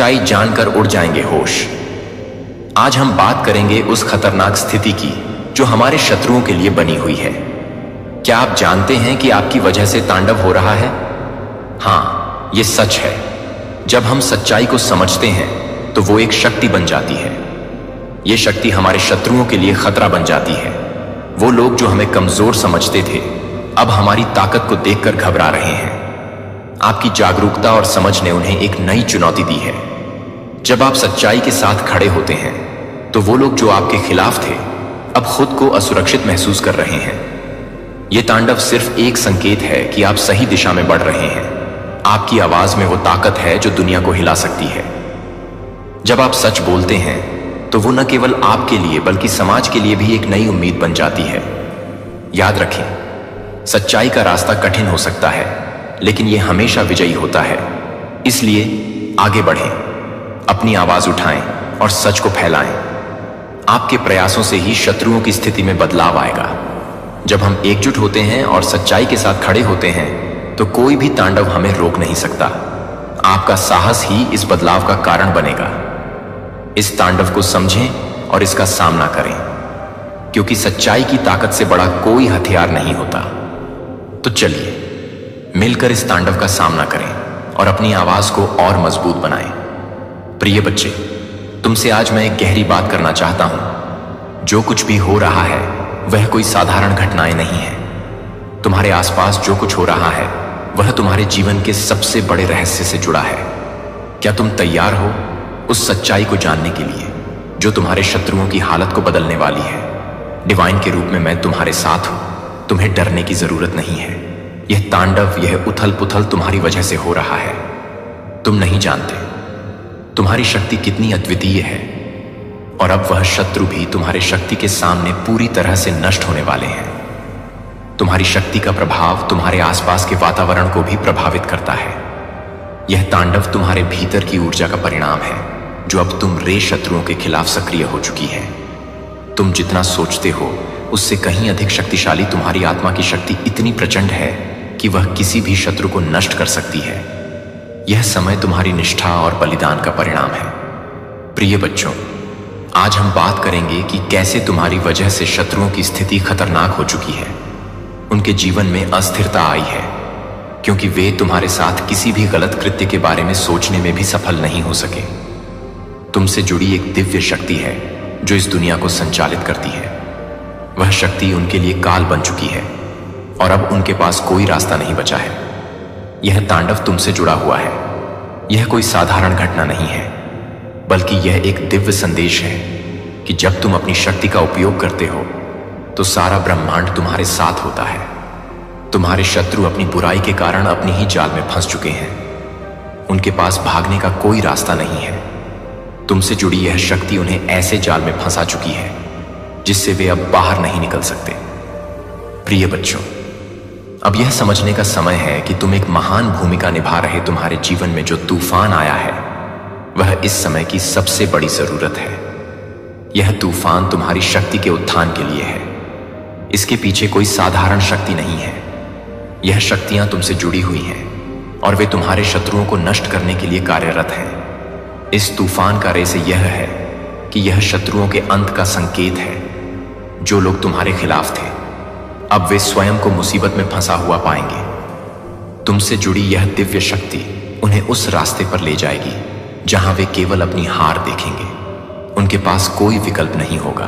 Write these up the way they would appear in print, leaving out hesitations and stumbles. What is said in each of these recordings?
सच्चाई जानकर उड़ जाएंगे होश। आज हम बात करेंगे उस खतरनाक स्थिति की जो हमारे शत्रुओं के लिए बनी हुई है। क्या आप जानते हैं कि आपकी वजह से तांडव हो रहा है? हाँ, ये सच है। जब हम सच्चाई को समझते हैं तो वो एक शक्ति बन जाती है। ये शक्ति हमारे शत्रुओं के लिए खतरा बन जाती है। वो लोग जो हमें कमजोर समझते थे अब हमारी ताकत को देखकर घबरा रहे हैं। आपकी जागरूकता और समझ ने उन्हें एक नई चुनौती दी है। जब आप सच्चाई के साथ खड़े होते हैं तो वो लोग जो आपके खिलाफ थे अब खुद को असुरक्षित महसूस कर रहे हैं। यह तांडव सिर्फ एक संकेत है कि आप सही दिशा में बढ़ रहे हैं। आपकी आवाज में वो ताकत है जो दुनिया को हिला सकती है। जब आप सच बोलते हैं तो वो न केवल आपके लिए बल्कि समाज के लिए भी एक नई उम्मीद बन जाती है। याद रखें, सच्चाई का रास्ता कठिन हो सकता है लेकिन यह हमेशा विजयी होता है। इसलिए आगे बढ़ें, अपनी आवाज उठाएं और सच को फैलाएं। आपके प्रयासों से ही शत्रुओं की स्थिति में बदलाव आएगा। जब हम एकजुट होते हैं और सच्चाई के साथ खड़े होते हैं तो कोई भी तांडव हमें रोक नहीं सकता। आपका साहस ही इस बदलाव का कारण बनेगा। इस तांडव को समझें और इसका सामना करें, क्योंकि सच्चाई की ताकत से बड़ा कोई हथियार नहीं होता। तो चलिए मिलकर इस तांडव का सामना करें और अपनी आवाज को और मजबूत बनाएं। प्रिय बच्चे, तुमसे आज मैं एक गहरी बात करना चाहता हूं। जो कुछ भी हो रहा है वह कोई साधारण घटनाएं नहीं है। तुम्हारे आसपास जो कुछ हो रहा है वह तुम्हारे जीवन के सबसे बड़े रहस्य से जुड़ा है। क्या तुम तैयार हो उस सच्चाई को जानने के लिए जो तुम्हारे शत्रुओं की हालत को बदलने वाली है? डिवाइन के रूप में मैं तुम्हारे साथ हूं। तुम्हें डरने की जरूरत नहीं है। यह तांडव, यह उथल पुथल तुम्हारी वजह से हो रहा है। तुम नहीं जानते तुम्हारी शक्ति कितनी अद्वितीय है और अब वह शत्रु भी तुम्हारे शक्ति के सामने पूरी तरह से नष्ट होने वाले हैं। तुम्हारी शक्ति का प्रभाव तुम्हारे आसपास के वातावरण को भी प्रभावित करता है। यह तांडव तुम्हारे भीतर की ऊर्जा का परिणाम है जो अब तुम रे शत्रुओं के खिलाफ सक्रिय हो चुकी है। तुम जितना सोचते हो उससे कहीं अधिक शक्तिशाली तुम्हारी आत्मा की शक्ति इतनी प्रचंड है कि वह किसी भी शत्रु को नष्ट कर सकती है। यह समय तुम्हारी निष्ठा और बलिदान का परिणाम है। प्रिय बच्चों, आज हम बात करेंगे कि कैसे तुम्हारी वजह से शत्रुओं की स्थिति खतरनाक हो चुकी है। उनके जीवन में अस्थिरता आई है क्योंकि वे तुम्हारे साथ किसी भी गलत कृत्य के बारे में सोचने में भी सफल नहीं हो सके। तुमसे जुड़ी एक दिव्य शक्ति है जो इस दुनिया को संचालित करती है। वह शक्ति उनके लिए काल बन चुकी है और अब उनके पास कोई रास्ता नहीं बचा है। यह तांडव तुमसे जुड़ा हुआ है। यह कोई साधारण घटना नहीं है, बल्कि यह एक दिव्य संदेश है कि जब तुम अपनी शक्ति का उपयोग करते हो तो सारा ब्रह्मांड तुम्हारे साथ होता है। तुम्हारे शत्रु अपनी बुराई के कारण अपनी ही जाल में फंस चुके हैं। उनके पास भागने का कोई रास्ता नहीं है। तुमसे जुड़ी यह शक्ति उन्हें ऐसे जाल में फंसा चुकी है जिससे वे अब बाहर नहीं निकल सकते। प्रिय बच्चों, अब यह समझने का समय है कि तुम एक महान भूमिका निभा रहे। तुम्हारे जीवन में जो तूफान आया है वह इस समय की सबसे बड़ी जरूरत है। यह तूफान तुम्हारी शक्ति के उत्थान के लिए है। इसके पीछे कोई साधारण शक्ति नहीं है। यह शक्तियां तुमसे जुड़ी हुई हैं और वे तुम्हारे शत्रुओं को नष्ट करने के लिए कार्यरत हैं। इस तूफान का रहस्य यह है कि यह शत्रुओं के अंत का संकेत है। जो लोग तुम्हारे खिलाफ थे अब वे स्वयं को मुसीबत में फंसा हुआ पाएंगे। तुमसे जुड़ी यह दिव्य शक्ति उन्हें उस रास्ते पर ले जाएगी जहां वे केवल अपनी हार देखेंगे। उनके पास कोई विकल्प नहीं होगा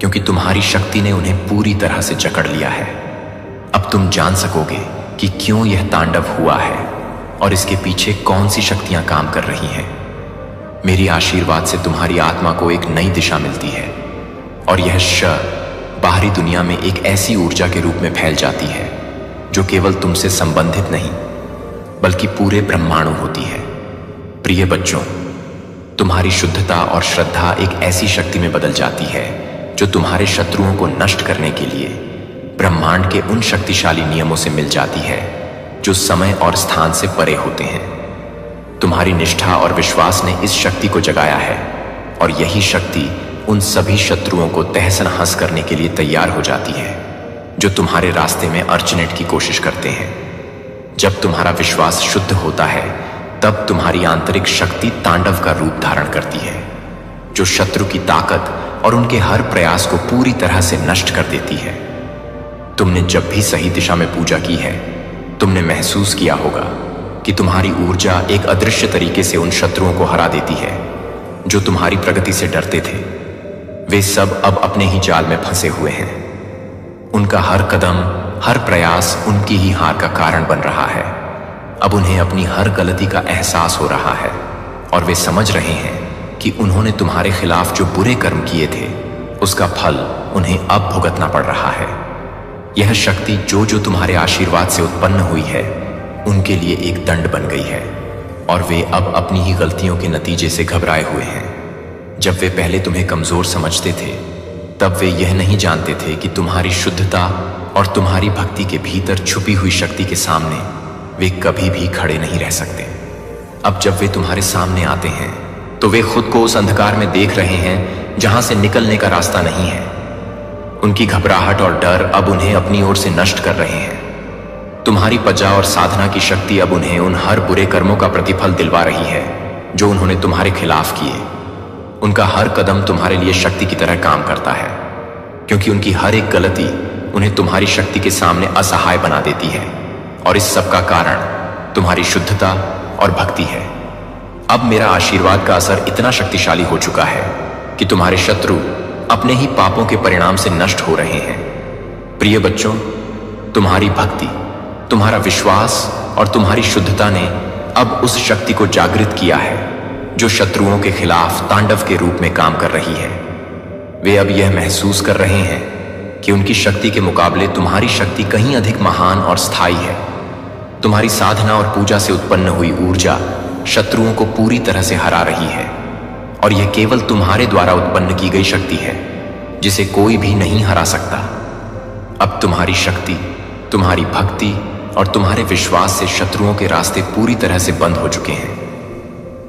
क्योंकि तुम्हारी शक्ति ने उन्हें पूरी तरह से जकड़ लिया है। अब तुम जान सकोगे कि क्यों यह तांडव हुआ है और इसके पीछे कौन सी शक्तियां काम कर रही हैं। मेरी आशीर्वाद से तुम्हारी आत्मा को एक नई दिशा मिलती है और यह बाहरी दुनिया में एक ऐसी ऊर्जा के रूप में फैल जाती है जो केवल तुमसे संबंधित नहीं बल्कि पूरे ब्रह्मांड होती है। प्रिय बच्चों, तुम्हारी शुद्धता और श्रद्धा एक ऐसी शक्ति में बदल जाती है जो तुम्हारे शत्रुओं को नष्ट करने के लिए ब्रह्मांड के उन शक्तिशाली नियमों से मिल जाती है जो समय और स्थान से परे होते हैं। तुम्हारी निष्ठा और विश्वास ने इस शक्ति को जगाया है और यही शक्ति उन सभी शत्रुओं को तहस नहस करने के लिए तैयार हो जाती है जो तुम्हारे रास्ते में अड़चने की कोशिश करते हैं। जब तुम्हारा विश्वास शुद्ध होता है तब तुम्हारी आंतरिक शक्ति तांडव का रूप धारण करती है, जो शत्रु की ताकत और उनके हर प्रयास को पूरी तरह से नष्ट कर देती है। तुमने जब भी सही दिशा में पूजा की है, तुमने महसूस किया होगा कि तुम्हारी ऊर्जा एक अदृश्य तरीके से उन शत्रुओं को हरा देती है जो तुम्हारी प्रगति से डरते थे। वे सब अब अपने ही जाल में फंसे हुए हैं। उनका हर कदम, हर प्रयास उनकी ही हार का कारण बन रहा है। अब उन्हें अपनी हर गलती का एहसास हो रहा है और वे समझ रहे हैं कि उन्होंने तुम्हारे खिलाफ जो बुरे कर्म किए थे, उसका फल उन्हें अब भुगतना पड़ रहा है। यह शक्ति जो तुम्हारे आशीर्वाद से उत्पन्न हुई है, उनके लिए एक दंड बन गई है और वे अब अपनी ही गलतियों के नतीजे से घबराए हुए हैं। जब वे पहले तुम्हें कमजोर समझते थे, तब वे यह नहीं जानते थे कि तुम्हारी शुद्धता और तुम्हारी भक्ति के भीतर छुपी हुई शक्ति के सामने वे कभी भी खड़े नहीं रह सकते। अब जब वे तुम्हारे सामने आते हैं, तो वे खुद को उस अंधकार में देख रहे हैं जहां से निकलने का रास्ता नहीं है। उनकी घबराहट और डर अब उन्हें अपनी ओर से नष्ट कर रहे हैं। तुम्हारी पजा और साधना की शक्ति अब उन्हें उन हर बुरे कर्मों का प्रतिफल दिलवा रही है जो उन्होंने तुम्हारे खिलाफ किए। उनका हर कदम तुम्हारे लिए शक्ति की तरह काम करता है, क्योंकि उनकी हर एक गलती उन्हें तुम्हारी शक्ति के सामने असहाय बना देती है और इस सब का कारण तुम्हारी शुद्धता और भक्ति है। अब मेरा आशीर्वाद का असर इतना शक्तिशाली हो चुका है कि तुम्हारे शत्रु अपने ही पापों के परिणाम से नष्ट हो रहे हैं। प्रिय बच्चों, तुम्हारी भक्ति, तुम्हारा विश्वास और तुम्हारी शुद्धता ने अब उस शक्ति को जागृत किया है जो शत्रुओं के खिलाफ तांडव के रूप में काम कर रही है। वे अब यह महसूस कर रहे हैं कि उनकी शक्ति के मुकाबले तुम्हारी शक्ति कहीं अधिक महान और स्थायी है। तुम्हारी साधना और पूजा से उत्पन्न हुई ऊर्जा शत्रुओं को पूरी तरह से हरा रही है और यह केवल तुम्हारे द्वारा उत्पन्न की गई शक्ति है जिसे कोई भी नहीं हरा सकता। अब तुम्हारी शक्ति, तुम्हारी भक्ति और तुम्हारे विश्वास से शत्रुओं के रास्ते पूरी तरह से बंद हो चुके हैं।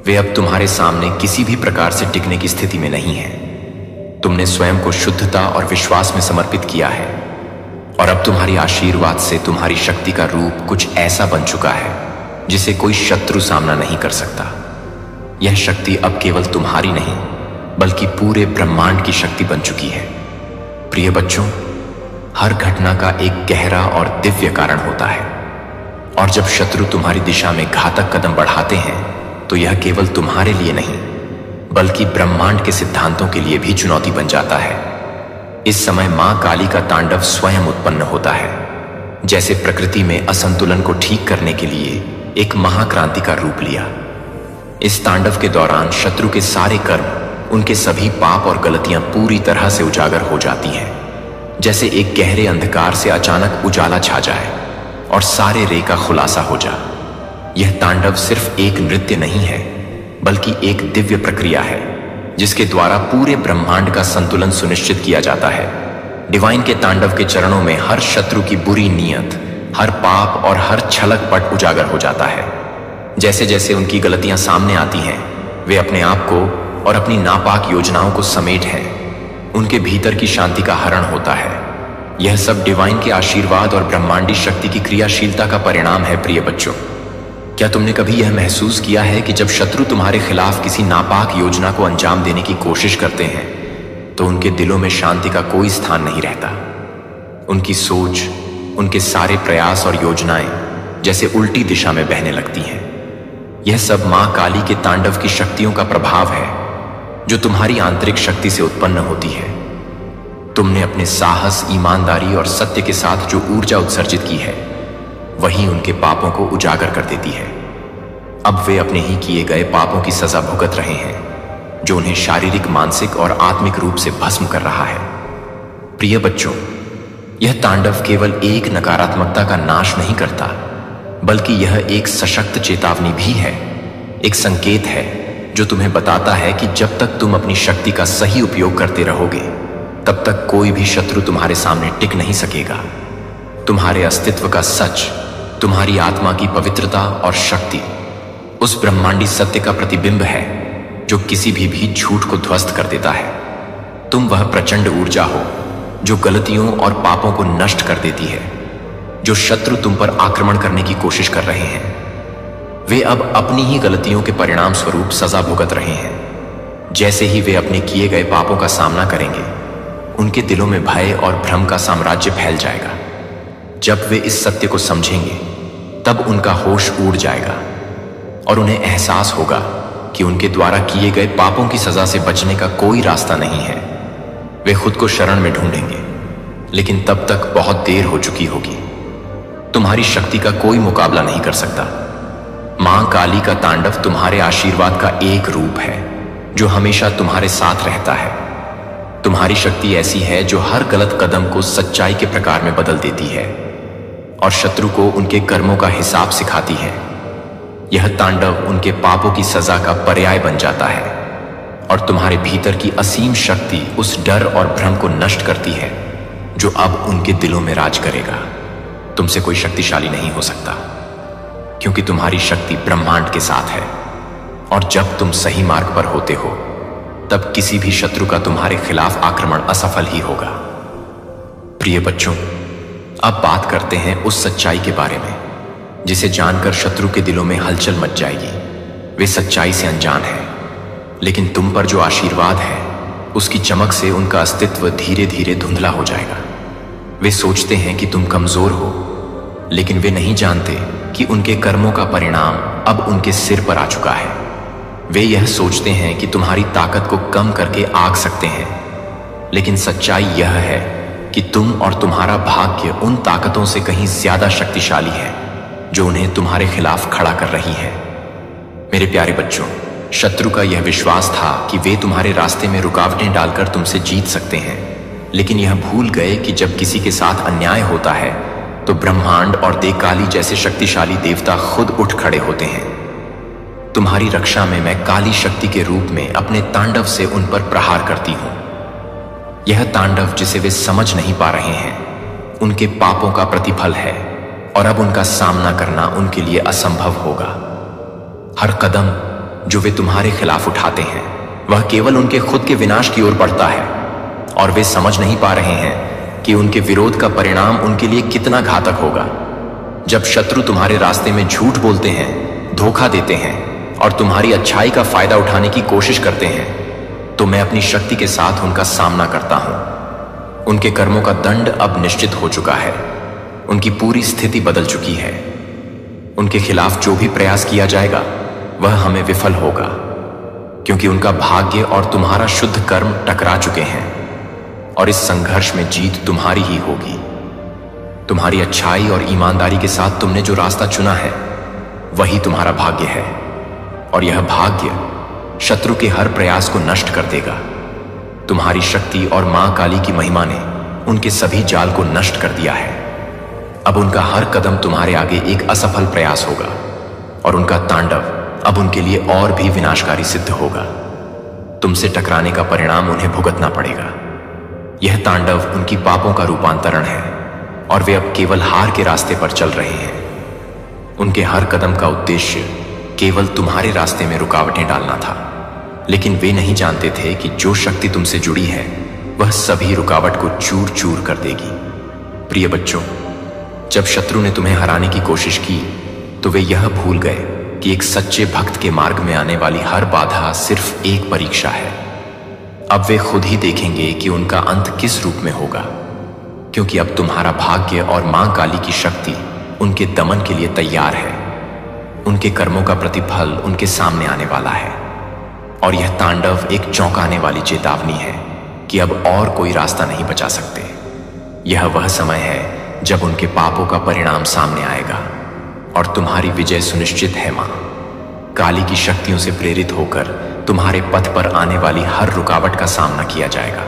वे अब तुम्हारे सामने किसी भी प्रकार से टिकने की स्थिति में नहीं हैं। तुमने स्वयं को शुद्धता और विश्वास में समर्पित किया है और अब तुम्हारी आशीर्वाद से तुम्हारी शक्ति का रूप कुछ ऐसा बन चुका है जिसे कोई शत्रु सामना नहीं कर सकता। यह शक्ति अब केवल तुम्हारी नहीं, बल्कि पूरे ब्रह्मांड की शक्ति बन चुकी है। प्रिय बच्चों, हर घटना का एक गहरा और दिव्य कारण होता है और जब शत्रु तुम्हारी दिशा में घातक कदम बढ़ाते हैं, तो यह केवल तुम्हारे लिए नहीं, बल्कि ब्रह्मांड के सिद्धांतों के लिए भी चुनौती बन जाता है। इस समय मां काली का तांडव स्वयं उत्पन्न होता है, जैसे प्रकृति में असंतुलन को ठीक करने के लिए एक महाक्रांति का रूप लिया। इस तांडव के दौरान शत्रु के सारे कर्म, उनके सभी पाप और गलतियां पूरी तरह से उजागर हो जाती हैं, जैसे एक गहरे अंधकार से अचानक उजाला छा जाए और सारे रे का खुलासा हो जाए। यह तांडव सिर्फ एक नृत्य नहीं है, बल्कि एक दिव्य प्रक्रिया है जिसके द्वारा पूरे ब्रह्मांड का संतुलन सुनिश्चित किया जाता है। डिवाइन के तांडव के चरणों में हर शत्रु की बुरी नीयत, हर पाप और हर छलक पट उजागर हो जाता है। जैसे जैसे उनकी गलतियां सामने आती हैं, वे अपने आप को और अपनी नापाक योजनाओं को समेट हैं। उनके भीतर की शांति का हरण होता है। यह सब डिवाइन के आशीर्वाद और ब्रह्मांडी शक्ति की क्रियाशीलता का परिणाम है। प्रिय बच्चों, क्या तुमने कभी यह महसूस किया है कि जब शत्रु तुम्हारे खिलाफ किसी नापाक योजना को अंजाम देने की कोशिश करते हैं, तो उनके दिलों में शांति का कोई स्थान नहीं रहता। उनकी सोच, उनके सारे प्रयास और योजनाएं जैसे उल्टी दिशा में बहने लगती हैं। यह सब मां काली के तांडव की शक्तियों का प्रभाव है जो तुम्हारी आंतरिक शक्ति से उत्पन्न होती है। तुमने अपने साहस, ईमानदारी और सत्य के साथ जो ऊर्जा उत्सर्जित की है, वही उनके पापों को उजागर कर देती है। अब वे अपने ही किए गए पापों की सजा भुगत रहे हैं, जो उन्हें शारीरिक, मानसिक और आत्मिक रूप से भस्म कर रहा है। प्रिय बच्चों, यह तांडव केवल एक नकारात्मकता का नाश नहीं करता, बल्कि यह एक सशक्त चेतावनी भी है, एक संकेत है जो तुम्हें बताता है कि जब तक तुम अपनी शक्ति का सही उपयोग करते रहोगे, तब तक कोई भी शत्रु तुम्हारे सामने टिक नहीं सकेगा। तुम्हारे अस्तित्व का सच, तुम्हारी आत्मा की पवित्रता और शक्ति उस ब्रह्मांडी सत्य का प्रतिबिंब है जो किसी भी झूठ को ध्वस्त कर देता है। तुम वह प्रचंड ऊर्जा हो जो गलतियों और पापों को नष्ट कर देती है। जो शत्रु तुम पर आक्रमण करने की कोशिश कर रहे हैं, वे अब अपनी ही गलतियों के परिणाम स्वरूप सजा भुगत रहे हैं। जैसे ही वे अपने किए गए पापों का सामना करेंगे, उनके दिलों में भय और भ्रम का साम्राज्य फैल जाएगा। जब वे इस सत्य को समझेंगे, तब उनका होश उड़ जाएगा और उन्हें एहसास होगा कि उनके द्वारा किए गए पापों की सजा से बचने का कोई रास्ता नहीं है। वे खुद को शरण में ढूंढेंगे, लेकिन तब तक बहुत देर हो चुकी होगी। तुम्हारी शक्ति का कोई मुकाबला नहीं कर सकता। मां काली का तांडव तुम्हारे आशीर्वाद का एक रूप है जो हमेशा तुम्हारे साथ रहता है। तुम्हारी शक्ति ऐसी है जो हर गलत कदम को सच्चाई के प्रकार में बदल देती है और शत्रु को उनके कर्मों का हिसाब सिखाती है। यह तांडव उनके पापों की सजा का पर्याय बन जाता है और तुम्हारे भीतर की असीम शक्ति उस डर और भ्रम को नष्ट करती है जो अब उनके दिलों में राज करेगा। तुमसे कोई शक्तिशाली नहीं हो सकता, क्योंकि तुम्हारी शक्ति ब्रह्मांड के साथ है और जब तुम सही मार्ग पर होते हो, तब किसी भी शत्रु का तुम्हारे खिलाफ आक्रमण असफल ही होगा। प्रिय बच्चों, अब बात करते हैं उस सच्चाई के बारे में जिसे जानकर शत्रु के दिलों में हलचल मच जाएगी। वे सच्चाई से अनजान है, लेकिन तुम पर जो आशीर्वाद है उसकी चमक से उनका अस्तित्व धीरे धीरे धुंधला हो जाएगा। वे सोचते हैं कि तुम कमजोर हो, लेकिन वे नहीं जानते कि उनके कर्मों का परिणाम अब उनके सिर पर आ चुका है। वे यह सोचते हैं कि तुम्हारी ताकत को कम करके आंक सकते हैं, लेकिन सच्चाई यह है कि तुम और तुम्हारा भाग्य उन ताकतों से कहीं ज्यादा शक्तिशाली है जो उन्हें तुम्हारे खिलाफ खड़ा कर रही है। मेरे प्यारे बच्चों, शत्रु का यह विश्वास था कि वे तुम्हारे रास्ते में रुकावटें डालकर तुमसे जीत सकते हैं, लेकिन यह भूल गए कि जब किसी के साथ अन्याय होता है तो ब्रह्मांड और देवकाली जैसे शक्तिशाली देवता खुद उठ खड़े होते हैं। तुम्हारी रक्षा में मैं काली शक्ति के रूप में अपने तांडव से उन पर प्रहार करती हूं। यह तांडव जिसे वे समझ नहीं पा रहे हैं, उनके पापों का प्रतिफल है और अब उनका सामना करना उनके लिए असंभव होगा। हर कदम जो वे तुम्हारे खिलाफ उठाते हैं, वह केवल उनके खुद के विनाश की ओर बढ़ता है और वे समझ नहीं पा रहे हैं कि उनके विरोध का परिणाम उनके लिए कितना घातक होगा। जब शत्रु तुम्हारे रास्ते में झूठ बोलते हैं, धोखा देते हैं और तुम्हारी अच्छाई का फायदा उठाने की कोशिश करते हैं, तो मैं अपनी शक्ति के साथ उनका सामना करता हूं। उनके कर्मों का दंड अब निश्चित हो चुका है। उनकी पूरी स्थिति बदल चुकी है। उनके खिलाफ जो भी प्रयास किया जाएगा वह हमें विफल होगा, क्योंकि उनका भाग्य और तुम्हारा शुद्ध कर्म टकरा चुके हैं और इस संघर्ष में जीत तुम्हारी ही होगी। तुम्हारी अच्छाई और ईमानदारी के साथ तुमने जो रास्ता चुना है वही तुम्हारा भाग्य है, और यह भाग्य शत्रु के हर प्रयास को नष्ट कर देगा। तुम्हारी शक्ति और मां काली की महिमा ने उनके सभी जाल को नष्ट कर दिया है। अब उनका हर कदम तुम्हारे आगे एक असफल प्रयास होगा और उनका तांडव अब उनके लिए और भी विनाशकारी सिद्ध होगा। तुमसे टकराने का परिणाम उन्हें भुगतना पड़ेगा। यह तांडव उनकी पापों का रूपांतरण है और वे अब केवल हार के रास्ते पर चल रहे हैं। उनके हर कदम का उद्देश्य केवल तुम्हारे रास्ते में रुकावटें डालना था, लेकिन वे नहीं जानते थे कि जो शक्ति तुमसे जुड़ी है वह सभी रुकावट को चूर चूर कर देगी। प्रिय बच्चों, जब शत्रु ने तुम्हें हराने की कोशिश की तो वे यह भूल गए कि एक सच्चे भक्त के मार्ग में आने वाली हर बाधा सिर्फ एक परीक्षा है। अब वे खुद ही देखेंगे कि उनका अंत किस रूप में होगा, क्योंकि अब तुम्हारा भाग्य और मां काली की शक्ति उनके दमन के लिए तैयार है। उनके कर्मों का प्रतिफल उनके सामने आने वाला है और यह तांडव एक चौंकाने वाली चेतावनी है कि अब और कोई रास्ता नहीं बचा सकते। यह वह समय है जब उनके पापों का परिणाम सामने आएगा और तुम्हारी विजय सुनिश्चित है। मां काली की शक्तियों से प्रेरित होकर तुम्हारे पथ पर आने वाली हर रुकावट का सामना किया जाएगा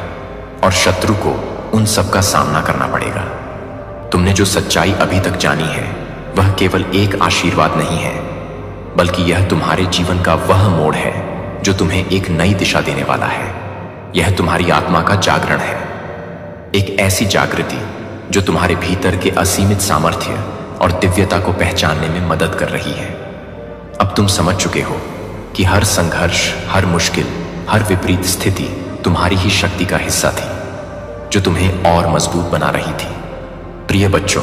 और शत्रु को उन सब का सामना करना पड़ेगा। तुमने जो सच्चाई अभी तक जानी है वह केवल एक आशीर्वाद नहीं है, बल्कि यह तुम्हारे जीवन का वह मोड़ है जो तुम्हें एक नई दिशा देने वाला है। यह तुम्हारी आत्मा का जागरण है, एक ऐसी जागृति जो तुम्हारे भीतर के असीमित सामर्थ्य और दिव्यता को पहचानने में मदद कर रही है। अब तुम समझ चुके हो कि हर संघर्ष, हर मुश्किल, हर विपरीत स्थिति तुम्हारी ही शक्ति का हिस्सा थी जो तुम्हें और मजबूत बना रही थी। प्रिय बच्चों,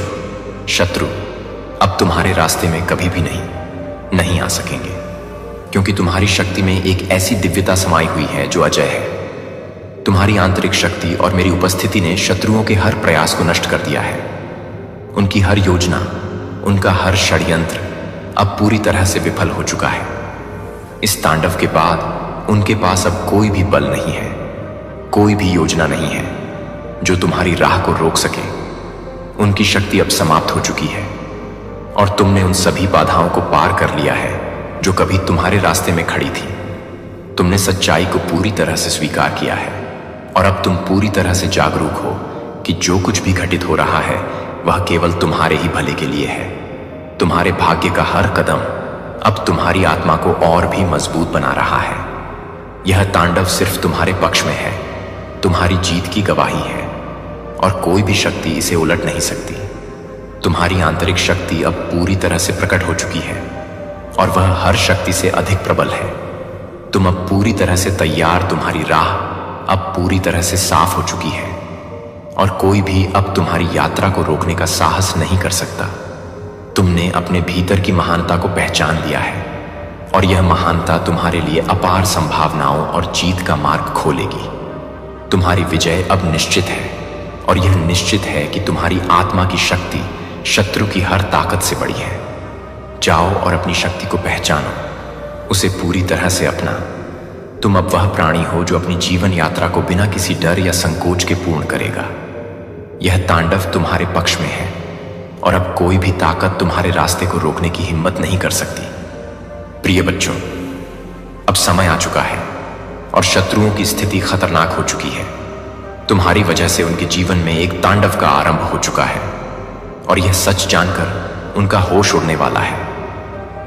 शत्रु अब तुम्हारे रास्ते में कभी भी नहीं, नहीं आ सकेंगे, क्योंकि तुम्हारी शक्ति में एक ऐसी दिव्यता समाई हुई है जो अजय है। तुम्हारी आंतरिक शक्ति और मेरी उपस्थिति ने शत्रुओं के हर प्रयास को नष्ट कर दिया है। उनकी हर योजना, उनका हर षड्यंत्र अब पूरी तरह से विफल हो चुका है। इस तांडव के बाद उनके पास अब कोई भी बल नहीं है, कोई भी योजना नहीं है जो तुम्हारी राह को रोक सके। उनकी शक्ति अब समाप्त हो चुकी है और तुमने उन सभी बाधाओं को पार कर लिया है जो कभी तुम्हारे रास्ते में खड़ी थी। तुमने सच्चाई को पूरी तरह से स्वीकार किया है और अब तुम पूरी तरह से जागरूक हो कि जो कुछ भी घटित हो रहा है वह केवल तुम्हारे ही भले के लिए है। तुम्हारे भाग्य का हर कदम अब तुम्हारी आत्मा को और भी मजबूत बना रहा है। यह तांडव सिर्फ तुम्हारे पक्ष में है, तुम्हारी जीत की गवाही है और कोई भी शक्ति इसे उलट नहीं सकती। तुम्हारी आंतरिक शक्ति अब पूरी तरह से प्रकट हो चुकी है और वह हर शक्ति से अधिक प्रबल है। तुम अब पूरी तरह से तैयार, तुम्हारी राह अब पूरी तरह से साफ हो चुकी है और कोई भी अब तुम्हारी यात्रा को रोकने का साहस नहीं कर सकता। तुमने अपने भीतर की महानता को पहचान लिया है और यह महानता तुम्हारे लिए अपार संभावनाओं और जीत का मार्ग खोलेगी। तुम्हारी विजय अब निश्चित है और यह निश्चित है कि तुम्हारी आत्मा की शक्ति शत्रु की हर ताकत से बड़ी है। जाओ और अपनी शक्ति को पहचानो, उसे पूरी तरह से अपना। तुम अब वह प्राणी हो जो अपनी जीवन यात्रा को बिना किसी डर या संकोच के पूर्ण करेगा। यह तांडव तुम्हारे पक्ष में है और अब कोई भी ताकत तुम्हारे रास्ते को रोकने की हिम्मत नहीं कर सकती। प्रिय बच्चों, अब समय आ चुका है और शत्रुओं की स्थिति खतरनाक हो चुकी है। तुम्हारी वजह से उनके जीवन में एक तांडव का आरंभ हो चुका है और यह सच जानकर उनका होश उड़ने वाला है।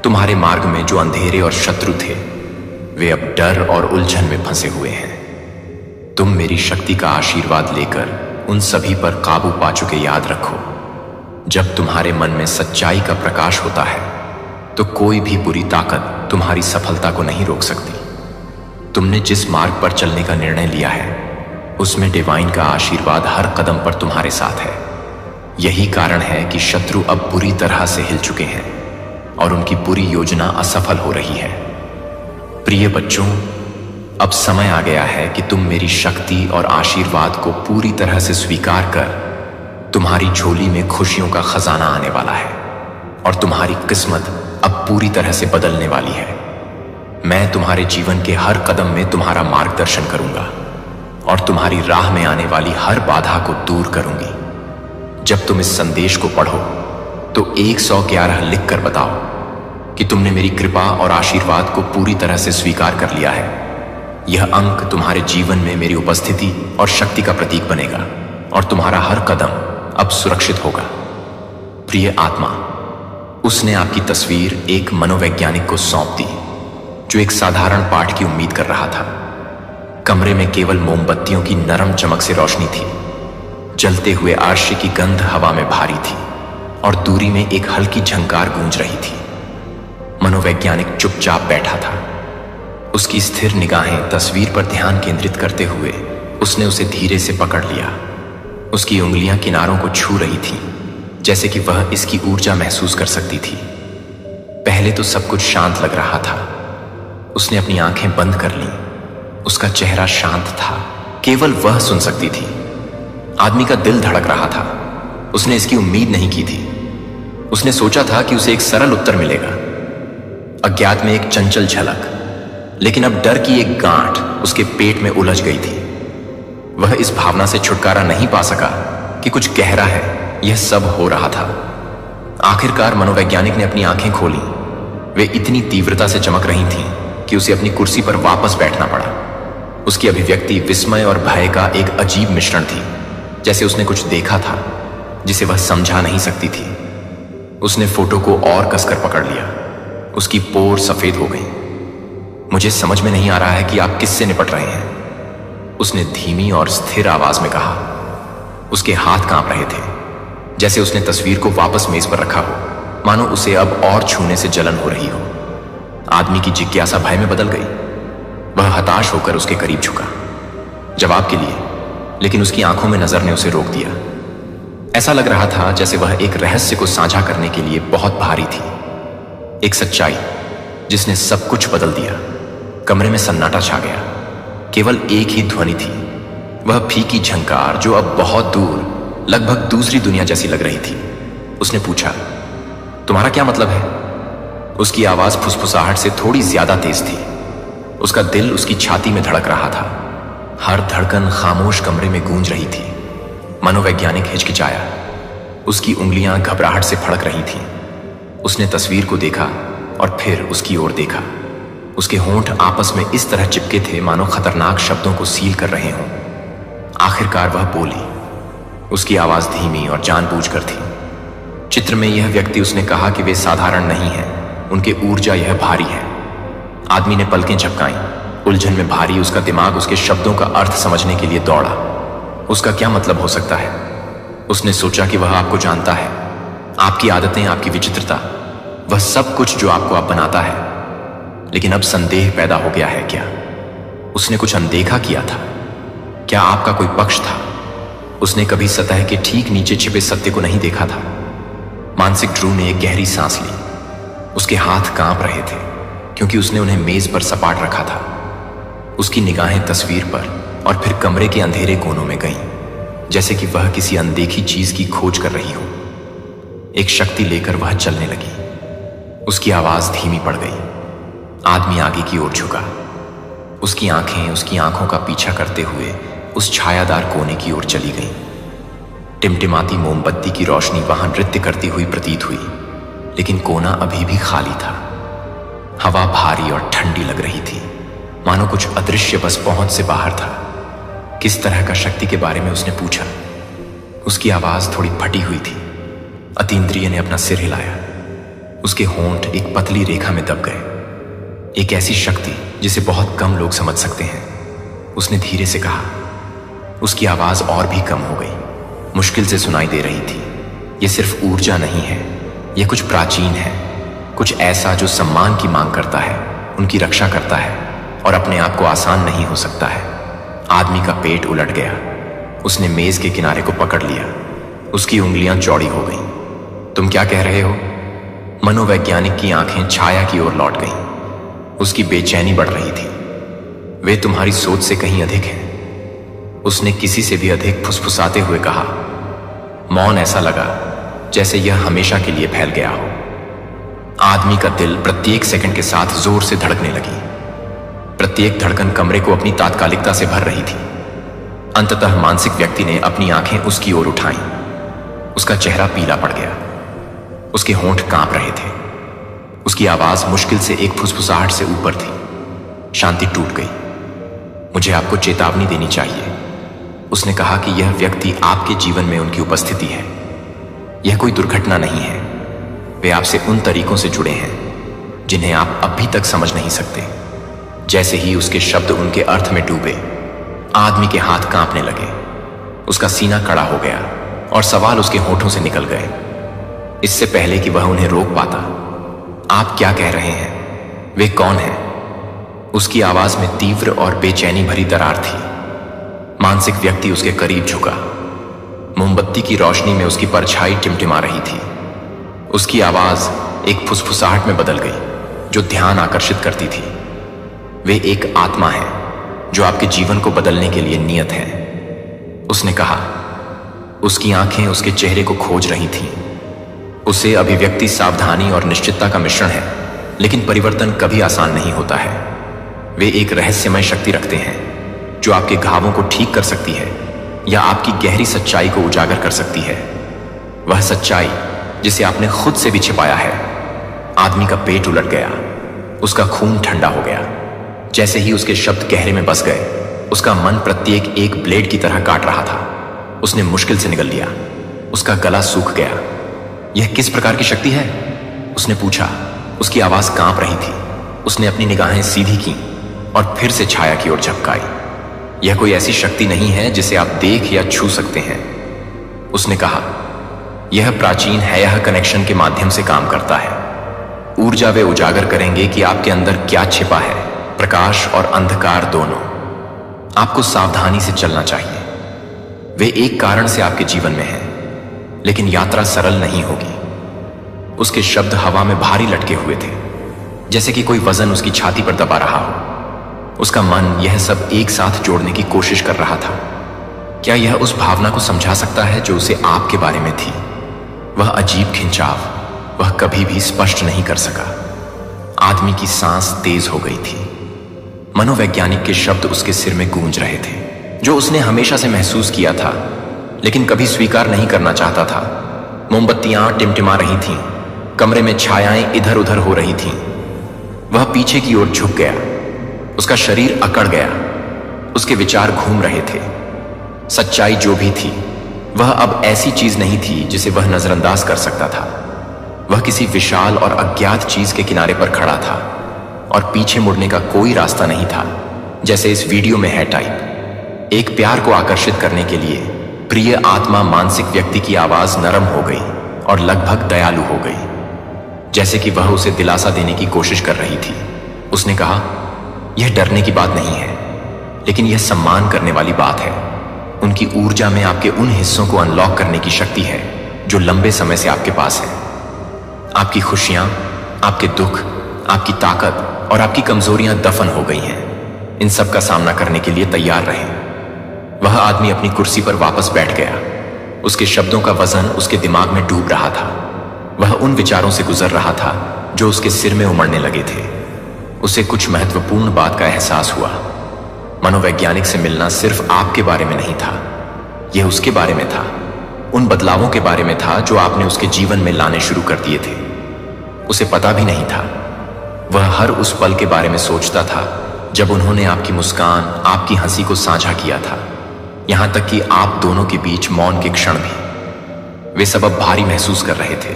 तुम्हारे मार्ग में जो अंधेरे और शत्रु थे वे अब डर और उलझन में फंसे हुए हैं। तुम मेरी शक्ति का आशीर्वाद लेकर उन सभी पर काबू पा चुके। याद रखो, जब तुम्हारे मन में सच्चाई का प्रकाश होता है तो कोई भी बुरी ताकत तुम्हारी सफलता को नहीं रोक सकती। तुमने जिस मार्ग पर चलने का निर्णय लिया है उसमें डिवाइन का आशीर्वाद हर कदम पर तुम्हारे साथ है। यही कारण है कि शत्रु अब बुरी तरह से हिल चुके हैं और उनकी पूरी योजना असफल हो रही है। प्रिय बच्चों, अब समय आ गया है कि तुम मेरी शक्ति और आशीर्वाद को पूरी तरह से स्वीकार कर, तुम्हारी झोली में खुशियों का खजाना आने वाला है और तुम्हारी किस्मत अब पूरी तरह से बदलने वाली है। मैं तुम्हारे जीवन के हर कदम में तुम्हारा मार्गदर्शन करूंगा और तुम्हारी राह में आने वाली हर बाधा को दूर करूंगी। जब तुम इस संदेश को पढ़ो तो 111 लिख कर बताओ कि तुमने मेरी कृपा और आशीर्वाद को पूरी तरह से स्वीकार कर लिया है। यह अंक तुम्हारे जीवन में मेरी उपस्थिति और शक्ति का प्रतीक बनेगा और तुम्हारा हर कदम अब सुरक्षित होगा। प्रिय आत्मा, उसने आपकी तस्वीर एक मनोवैज्ञानिक को सौंप दी जो एक साधारण पाठ की उम्मीद कर रहा था। कमरे में केवल मोमबत्तियों की नरम चमक से रोशनी थी। जलते हुए आरशे की गंध हवा में भारी थी और दूरी में एक हल्की झंकार गूंज रही थी। मनोवैज्ञानिक चुपचाप बैठा था। उसकी स्थिर निगाहें तस्वीर पर ध्यान केंद्रित करते हुए उसने उसे धीरे से पकड़ लिया। उसकी उंगलियां किनारों को छू रही थीं, जैसे कि वह इसकी ऊर्जा महसूस कर सकती थी। पहले तो सब कुछ शांत लग रहा था। उसने अपनी आंखें बंद कर लीं। उसका चेहरा शांत था, केवल वह सुन सकती थी। आदमी का दिल धड़क रहा था। उसने इसकी उम्मीद नहीं की थी। उसने सोचा था कि उसे एक सरल उत्तर मिलेगा, अज्ञात में एक चंचल झलक, लेकिन अब डर की एक गांठ उसके पेट में उलझ गई थी। वह इस भावना से छुटकारा नहीं पा सका कि कुछ गहरा है यह सब हो रहा था। आखिरकार मनोवैज्ञानिक ने अपनी आंखें खोली। वे इतनी तीव्रता से चमक रही थीं कि उसे अपनी कुर्सी पर वापस बैठना पड़ा। उसकी अभिव्यक्ति विस्मय और भय का एक अजीब मिश्रण थी, जैसे उसने कुछ देखा था जिसे वह समझा नहीं सकती थी। उसने फोटो को और कसकर पकड़ लिया। उसकी पोर सफेद हो गई। मुझे समझ में नहीं आ रहा है कि आप किससे निपट रहे हैं, उसने धीमी और स्थिर आवाज में कहा। उसके हाथ कांप रहे थे, जैसे उसने तस्वीर को वापस मेज पर रखा हो, मानो उसे अब और छूने से जलन हो रही हो। आदमी की जिज्ञासा भय में बदल गई। वह हताश होकर उसके करीब झुका जवाब के लिए, लेकिन उसकी आंखों में नजर ने उसे रोक दिया। ऐसा लग रहा था जैसे वह एक रहस्य को साझा करने के लिए बहुत भारी थी, एक सच्चाई जिसने सब कुछ बदल दिया। कमरे में सन्नाटा छा गया। केवल एक ही ध्वनि थी, वह फीकी झंकार जो अब बहुत दूर, लगभग दूसरी दुनिया जैसी लग रही थी। उसने पूछा, तुम्हारा क्या मतलब है? उसकी आवाज फुसफुसाहट से थोड़ी ज्यादा तेज थी। उसका दिल उसकी छाती में धड़क रहा था। हर धड़कन खामोश कमरे में गूंज रही थी। मनोवैज्ञानिक हिचकिचाया। उसकी उंगलियां घबराहट से फड़क रही थीं। उसने तस्वीर को देखा और फिर उसकी ओर देखा। उसके होंठ आपस में इस तरह चिपके थे मानो खतरनाक शब्दों को सील कर रहे हों। आखिरकार वह बोली। उसकी आवाज धीमी और जानबूझकर थी। चित्र में यह व्यक्ति, उसने कहा कि वे साधारण नहीं हैं, उनकी ऊर्जा यह भारी है। आदमी ने पलकें झपकाईं। उलझन में भारी उसका दिमाग उसके शब्दों का अर्थ समझने के लिए दौड़ा। उसका क्या मतलब हो सकता है? उसने सोचा कि वह आपको जानता है, आपकी आदतें, आपकी विचित्रता, वह सब कुछ जो आपको अब बनाता है। लेकिन अब संदेह पैदा हो गया है। क्या उसने कुछ अनदेखा किया था? क्या आपका कोई पक्ष था? उसने कभी सतह के ठीक नीचे छिपे सत्य को नहीं देखा था। मानसिक ध्रुव ने एक गहरी सांस ली। उसके हाथ कांप रहे थे क्योंकि उसने उन्हें मेज पर सपाट रखा था। उसकी निगाहें तस्वीर पर और फिर कमरे के अंधेरे कोनों में गईं, जैसे कि वह किसी अनदेखी चीज की खोज कर रही हो। एक शक्ति लेकर वह चलने लगी। उसकी आवाज धीमी पड़ गई। आदमी आगे की ओर झुका। उसकी आंखें उसकी आंखों का पीछा करते हुए उस छायादार कोने की ओर चली गईं। टिमटिमाती मोमबत्ती की रोशनी वहां नृत्य करती हुई प्रतीत हुई, लेकिन कोना अभी भी खाली था। हवा भारी और ठंडी लग रही थी, मानो कुछ अदृश्य बस पहुंच से बाहर था। किस तरह का शक्ति के बारे में उसने पूछा। उसकी आवाज थोड़ी फटी हुई थी। अतीन्द्रिय ने अपना सिर हिलाया। उसके होंठ एक पतली रेखा में दब गए। एक ऐसी शक्ति जिसे बहुत कम लोग समझ सकते हैं, उसने धीरे से कहा। उसकी आवाज और भी कम हो गई, मुश्किल से सुनाई दे रही थी। यह सिर्फ ऊर्जा नहीं है, यह कुछ प्राचीन है, कुछ ऐसा जो सम्मान की मांग करता है, उनकी रक्षा करता है और अपने आप को आसान नहीं हो सकता है। आदमी का पेट उलट गया। उसने मेज के किनारे को पकड़ लिया। उसकी उंगलियां चौड़ी हो गईं। तुम क्या कह रहे हो? मनोवैज्ञानिक की आंखें छाया की ओर लौट गईं। उसकी बेचैनी बढ़ रही थी। वे तुम्हारी सोच से कहीं अधिक हैं, उसने किसी से भी अधिक फुसफुसाते हुए कहा। मौन ऐसा लगा जैसे यह हमेशा के लिए फैल गया हो। आदमी का दिल प्रत्येक सेकंड के साथ जोर से धड़कने लगी। प्रत्येक धड़कन कमरे को अपनी तात्कालिकता से भर रही थी। अंततः मानसिक व्यक्ति ने अपनी आंखें उसकी ओर उठाईं। उसका चेहरा पीला पड़ गया। उसके होंठ कांप रहे थे। उसकी आवाज मुश्किल से एक फुसफुसाहट से ऊपर थी। शांति टूट गई। मुझे आपको चेतावनी देनी चाहिए, उसने कहा कि यह व्यक्ति आपके जीवन में उनकी उपस्थिति है। यह कोई दुर्घटना नहीं है। वे आपसे उन तरीकों से जुड़े हैं जिन्हें आप अभी तक समझ नहीं सकते। जैसे ही उसके शब्द उनके अर्थ में डूबे, आदमी के हाथ कांपने लगे। उसका सीना कड़ा हो गया और सवाल उसके होठों से निकल गए, इससे पहले कि वह उन्हें रोक पाता। आप क्या कह रहे हैं? वे कौन हैं? उसकी आवाज में तीव्र और बेचैनी भरी दरार थी। मानसिक व्यक्ति उसके करीब झुका। मोमबत्ती की रोशनी में उसकी परछाई टिमटिमा रही थी। उसकी आवाज एक फुसफुसाहट में बदल गई जो ध्यान आकर्षित करती थी। वे एक आत्मा है जो आपके जीवन को बदलने के लिए नियत है, उसने कहा। उसकी आंखें उसके चेहरे को खोज रही थीं। उसे अभिव्यक्ति सावधानी और निश्चितता का मिश्रण है, लेकिन परिवर्तन कभी आसान नहीं होता है। वे एक रहस्यमय शक्ति रखते हैं जो आपके घावों को ठीक कर सकती है या आपकी गहरी सच्चाई को उजागर कर सकती है, वह सच्चाई जिसे आपने खुद से भी छिपाया है। आदमी का पेट उलट गया। उसका खून ठंडा हो गया। जैसे ही उसके शब्द गहरे में बस गए, उसका मन प्रत्येक एक ब्लेड की तरह काट रहा था। उसने मुश्किल से निगल लिया। उसका गला सूख गया। यह किस प्रकार की शक्ति है? उसने पूछा। उसकी आवाज कांप रही थी। उसने अपनी निगाहें सीधी की और फिर से छाया की ओर झपकाई। यह कोई ऐसी शक्ति नहीं है जिसे आप देख या छू सकते हैं, उसने कहा। यह प्राचीन है, यह कनेक्शन के माध्यम से काम करता है। ऊर्जा वे उजागर करेंगे कि आपके अंदर क्या छिपा है, प्रकाश और अंधकार दोनों। आपको सावधानी से चलना चाहिए। वे एक कारण से आपके जीवन में हैं, लेकिन यात्रा सरल नहीं होगी। उसके शब्द हवा में भारी लटके हुए थे। जैसे कि कोई वजन उसकी छाती पर दबा रहा हो। उसका मन यह सब एक साथ जोड़ने की कोशिश कर रहा था। क्या यह उस भावना को समझा सकता है जो उसे आपके बारे में थी? वह अजीब खिंचाव वह कभी भी स्पष्ट नहीं कर सका। आदमी की सांस तेज हो गई थी। मनोवैज्ञानिक के शब्द उसके सिर में गूंज रहे थे, जो उसने हमेशा से महसूस किया था लेकिन कभी स्वीकार नहीं करना चाहता था। मोमबत्तियां टिमटिमा रही थीं, कमरे में छायाएं इधर उधर हो रही थीं। वह पीछे की ओर झुक गया, उसका शरीर अकड़ गया, उसके विचार घूम रहे थे। सच्चाई जो भी थी वह अब ऐसी चीज नहीं थी जिसे वह नजरअंदाज कर सकता था। वह किसी विशाल और अज्ञात चीज के किनारे पर खड़ा था और पीछे मुड़ने का कोई रास्ता नहीं था, जैसे इस वीडियो में है टाइप। एक प्यार को आकर्षित करने के लिए प्रिय आत्मा मानसिक व्यक्ति की आवाज नरम हो गई और लगभग दयालु हो गई, जैसे कि वह उसे दिलासा देने की कोशिश कर रही थी। उसने कहा, यह डरने की बात नहीं है, लेकिन यह सम्मान करने वाली बात है। उनकी ऊर्जा में आपके उन हिस्सों को अनलॉक करने की शक्ति है जो लंबे समय से आपके पास है। आपकी खुशियां, आपके दुख, आपकी ताकत और आपकी कमजोरियां दफन हो गई हैं। इन सब का सामना करने के लिए तैयार रहें। वह आदमी अपनी कुर्सी पर वापस बैठ गया। उसके शब्दों का वजन उसके दिमाग में डूब रहा था। वह उन विचारों से गुजर रहा था जो उसके सिर में उमड़ने लगे थे। उसे कुछ महत्वपूर्ण बात का एहसास हुआ। मनोवैज्ञानिक से मिलना सिर्फ आपके बारे में नहीं था, यह उसके बारे में था। उन बदलावों के बारे में था जो आपने उसके जीवन में लाने शुरू कर दिए थे। उसे पता भी नहीं था। वह हर उस पल के बारे में सोचता था जब उन्होंने आपकी मुस्कान, आपकी हंसी को साझा किया था, यहां तक कि आप दोनों के बीच मौन के क्षण भी। वे सब अब भारी महसूस कर रहे थे,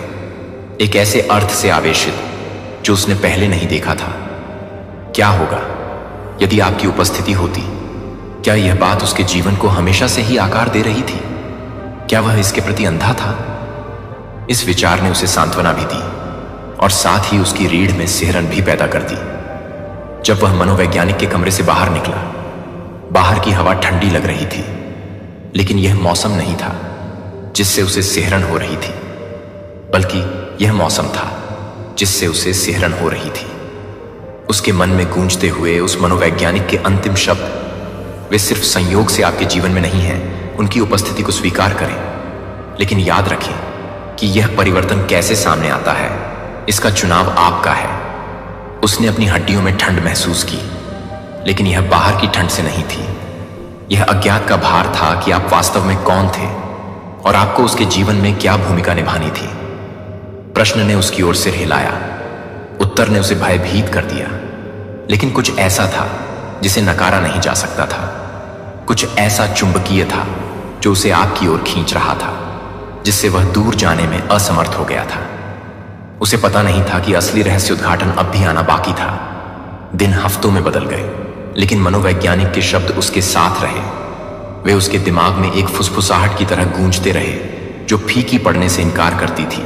एक ऐसे अर्थ से आवेशित जो उसने पहले नहीं देखा था। क्या होगा यदि आपकी उपस्थिति होती? क्या यह बात उसके जीवन को हमेशा से ही आकार दे रही थी? क्या वह इसके प्रति अंधा था? इस विचार ने उसे सांत्वना भी दी और साथ ही उसकी रीढ़ में सिहरन भी पैदा कर दी। जब वह मनोवैज्ञानिक के कमरे से बाहर निकला, बाहर की हवा ठंडी लग रही थी, लेकिन यह मौसम नहीं था जिससे उसे सिहरन हो रही थी, बल्कि यह मौसम था जिससे उसे सिहरन हो रही थी। उसके मन में गूंजते हुए उस मनोवैज्ञानिक के अंतिम शब्द, वे सिर्फ संयोग से आपके जीवन में नहीं हैं, उनकी उपस्थिति को स्वीकार करें। लेकिन याद रखें कि यह परिवर्तन कैसे सामने आता है, इसका चुनाव आपका है। उसने अपनी हड्डियों में ठंड महसूस की, लेकिन यह बाहर की ठंड से नहीं थी। यह अज्ञात का भार था कि आप वास्तव में कौन थे और आपको उसके जीवन में क्या भूमिका निभानी थी। प्रश्न ने उसकी ओर सिर हिलाया, उत्तर ने उसे भयभीत कर दिया। लेकिन कुछ ऐसा था जिसे नकारा नहीं जा सकता था। कुछ ऐसा चुंबकीय था जो उसे आपकी ओर खींच रहा था, जिससे वह दूर जाने में असमर्थ हो गया था। उसे पता नहीं था कि असली रहस्य उद्घाटन अब भी आना बाकी था। दिन हफ्तों में बदल गए, लेकिन मनोवैज्ञानिक के शब्द उसके साथ रहे। वे उसके दिमाग में एक फुसफुसाहट की तरह गूंजते रहे जो फीकी पड़ने से इनकार करती थी।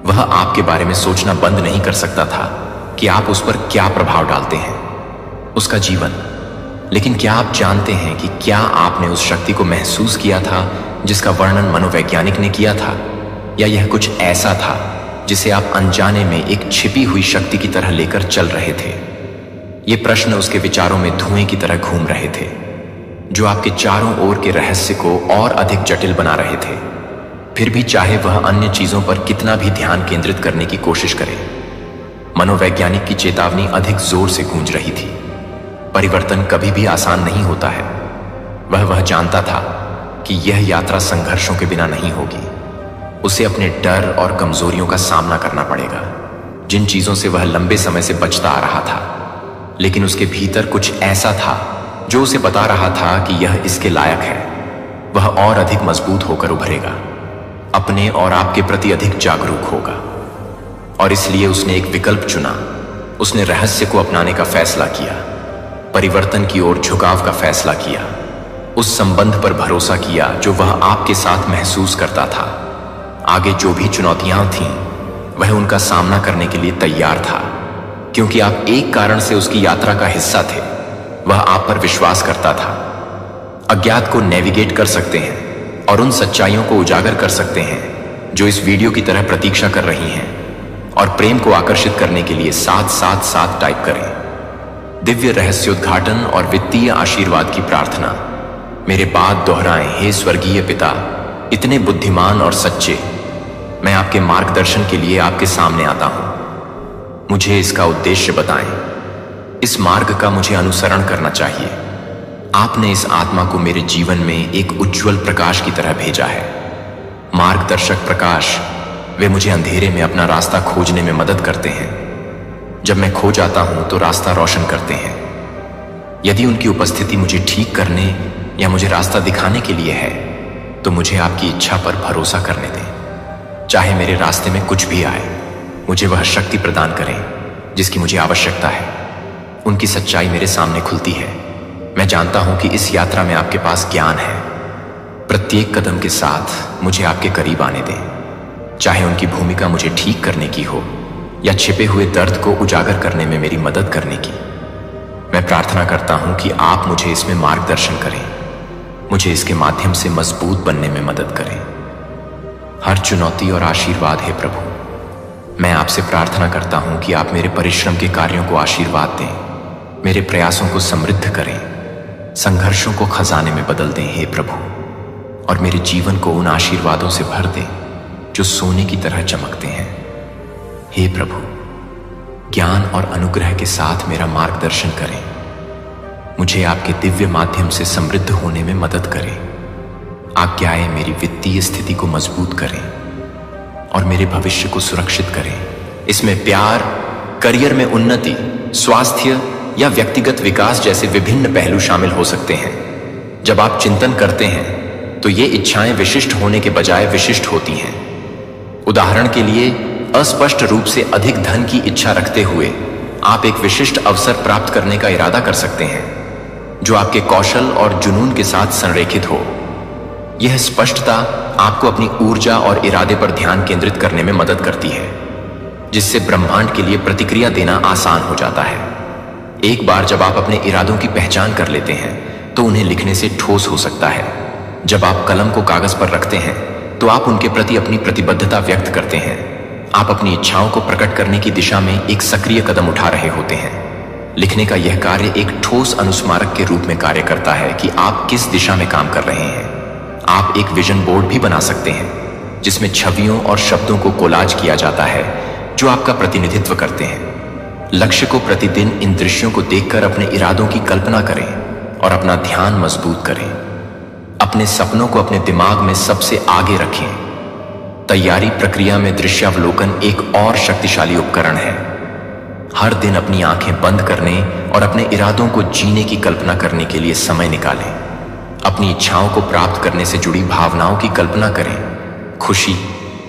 वह आपके बारे में सोचना बंद नहीं कर सकता था कि आप उस पर क्या प्रभाव डालते हैं, उसका जीवन। लेकिन क्या आप जानते हैं कि क्या आपने उस शक्ति को महसूस किया था जिसका वर्णन मनोवैज्ञानिक ने किया था, या यह कुछ ऐसा था जिसे आप अनजाने में एक छिपी हुई शक्ति की तरह लेकर चल रहे थे? ये प्रश्न उसके विचारों में धुएं की तरह घूम रहे थे, जो आपके चारों ओर के रहस्य को और अधिक जटिल बना रहे थे। फिर भी चाहे वह अन्य चीजों पर कितना भी ध्यान केंद्रित करने की कोशिश करे, मनोवैज्ञानिक की चेतावनी अधिक जोर से गूंज रही थी। परिवर्तन कभी भी आसान नहीं होता है। वह जानता था कि यह यात्रा संघर्षों के बिना नहीं होगी। उसे अपने डर और कमजोरियों का सामना करना पड़ेगा, जिन चीजों से वह लंबे समय से बचता आ रहा था। लेकिन उसके भीतर कुछ ऐसा था जो उसे बता रहा था कि यह इसके लायक है। वह और अधिक मजबूत होकर उभरेगा, अपने और आपके प्रति अधिक जागरूक होगा। और इसलिए उसने एक विकल्प चुना। उसने रहस्य को अपनाने का फैसला किया, परिवर्तन की ओर झुकाव का फैसला किया, उस संबंध पर भरोसा किया जो वह आपके साथ महसूस करता था। आगे जो भी चुनौतियां थीं, वह उनका सामना करने के लिए तैयार था, क्योंकि आप एक कारण से उसकी यात्रा का हिस्सा थे। वह आप पर विश्वास करता था। अज्ञात को नेविगेट कर सकते हैं और उन सच्चाइयों को उजागर कर सकते हैं जो इस वीडियो की तरह प्रतीक्षा कर रही हैं, और प्रेम को आकर्षित करने के लिए 777 टाइप करें। दिव्य रहस्योद्घाटन और वित्तीय आशीर्वाद की प्रार्थना। मेरे बाद दोहराएं, हे स्वर्गीय पिता, इतने बुद्धिमान और सच्चे, मैं आपके मार्गदर्शन के लिए आपके सामने आता हूं। मुझे इसका उद्देश्य बताएं। इस मार्ग का मुझे अनुसरण करना चाहिए। आपने इस आत्मा को मेरे जीवन में एक उज्जवल प्रकाश की तरह भेजा है। मार्गदर्शक प्रकाश, वे मुझे अंधेरे में अपना रास्ता खोजने में मदद करते हैं। जब मैं खो जाता हूं तो रास्ता रोशन करते हैं। यदि उनकी उपस्थिति मुझे ठीक करने या मुझे रास्ता दिखाने के लिए है तो मुझे आपकी इच्छा पर भरोसा करने दें। चाहे मेरे रास्ते में कुछ भी आए, मुझे वह शक्ति प्रदान करें जिसकी मुझे आवश्यकता है। उनकी सच्चाई मेरे सामने खुलती है। मैं जानता हूं कि इस यात्रा में आपके पास ज्ञान है। प्रत्येक कदम के साथ मुझे आपके करीब आने दें, चाहे उनकी भूमिका मुझे ठीक करने की हो या छिपे हुए दर्द को उजागर करने में मेरी मदद करने की। मैं प्रार्थना करता हूं कि आप मुझे इसमें मार्गदर्शन करें, मुझे इसके माध्यम से मजबूत बनने में मदद करें। हर चुनौती और आशीर्वाद है प्रभु। मैं आपसे प्रार्थना करता हूं कि आप मेरे परिश्रम के कार्यों को आशीर्वाद दें, मेरे प्रयासों को समृद्ध करें, संघर्षों को खजाने में बदल दें हे प्रभु, और मेरे जीवन को उन आशीर्वादों से भर दें जो सोने की तरह चमकते हैं। हे प्रभु, ज्ञान और अनुग्रह के साथ मेरा मार्गदर्शन करें। मुझे आपके दिव्य माध्यम से समृद्ध होने में मदद करें। आज्ञाएं मेरी वित्तीय स्थिति को मजबूत करें और मेरे भविष्य को सुरक्षित करें। इसमें प्यार, करियर में उन्नति, स्वास्थ्य या व्यक्तिगत विकास जैसे विभिन्न पहलू शामिल हो सकते हैं। जब आप चिंतन करते हैं तो ये इच्छाएं विशिष्ट होने के बजाय विशिष्ट होती हैं। उदाहरण के लिए, अस्पष्ट रूप से अधिक धन की इच्छा रखते हुए आप एक विशिष्ट अवसर प्राप्त करने का इरादा कर सकते हैं जो आपके कौशल और जुनून के साथ संरेखित हो। यह स्पष्टता आपको अपनी ऊर्जा और इरादे पर ध्यान केंद्रित करने में मदद करती है, जिससे ब्रह्मांड के लिए प्रतिक्रिया देना आसान हो जाता है। एक बार जब आप अपने इरादों की पहचान कर लेते हैं तो उन्हें लिखने से ठोस हो सकता है। जब आप कलम को कागज पर रखते हैं तो आप उनके प्रति अपनी प्रतिबद्धता व्यक्त करते हैं। आप अपनी इच्छाओं को प्रकट करने की दिशा में एक सक्रिय कदम उठा रहे होते हैं। लिखने का यह कार्य एक ठोस अनुस्मारक के रूप में कार्य करता है कि आप किस दिशा में काम कर रहे हैं। आप एक विजन बोर्ड भी बना सकते हैं जिसमें छवियों और शब्दों को कोलाज किया जाता है जो आपका प्रतिनिधित्व करते हैं। लक्ष्य को प्रतिदिन इन दृश्यों को देखकर अपने इरादों की कल्पना करें और अपना ध्यान मजबूत करें। अपने सपनों को अपने दिमाग में सबसे आगे रखें। तैयारी प्रक्रिया में दृश्यावलोकन एक और शक्तिशाली उपकरण है। हर दिन अपनी आंखें बंद करने और अपने इरादों को जीने की कल्पना करने के लिए समय निकालें। अपनी इच्छाओं को प्राप्त करने से जुड़ी भावनाओं की कल्पना करें। खुशी,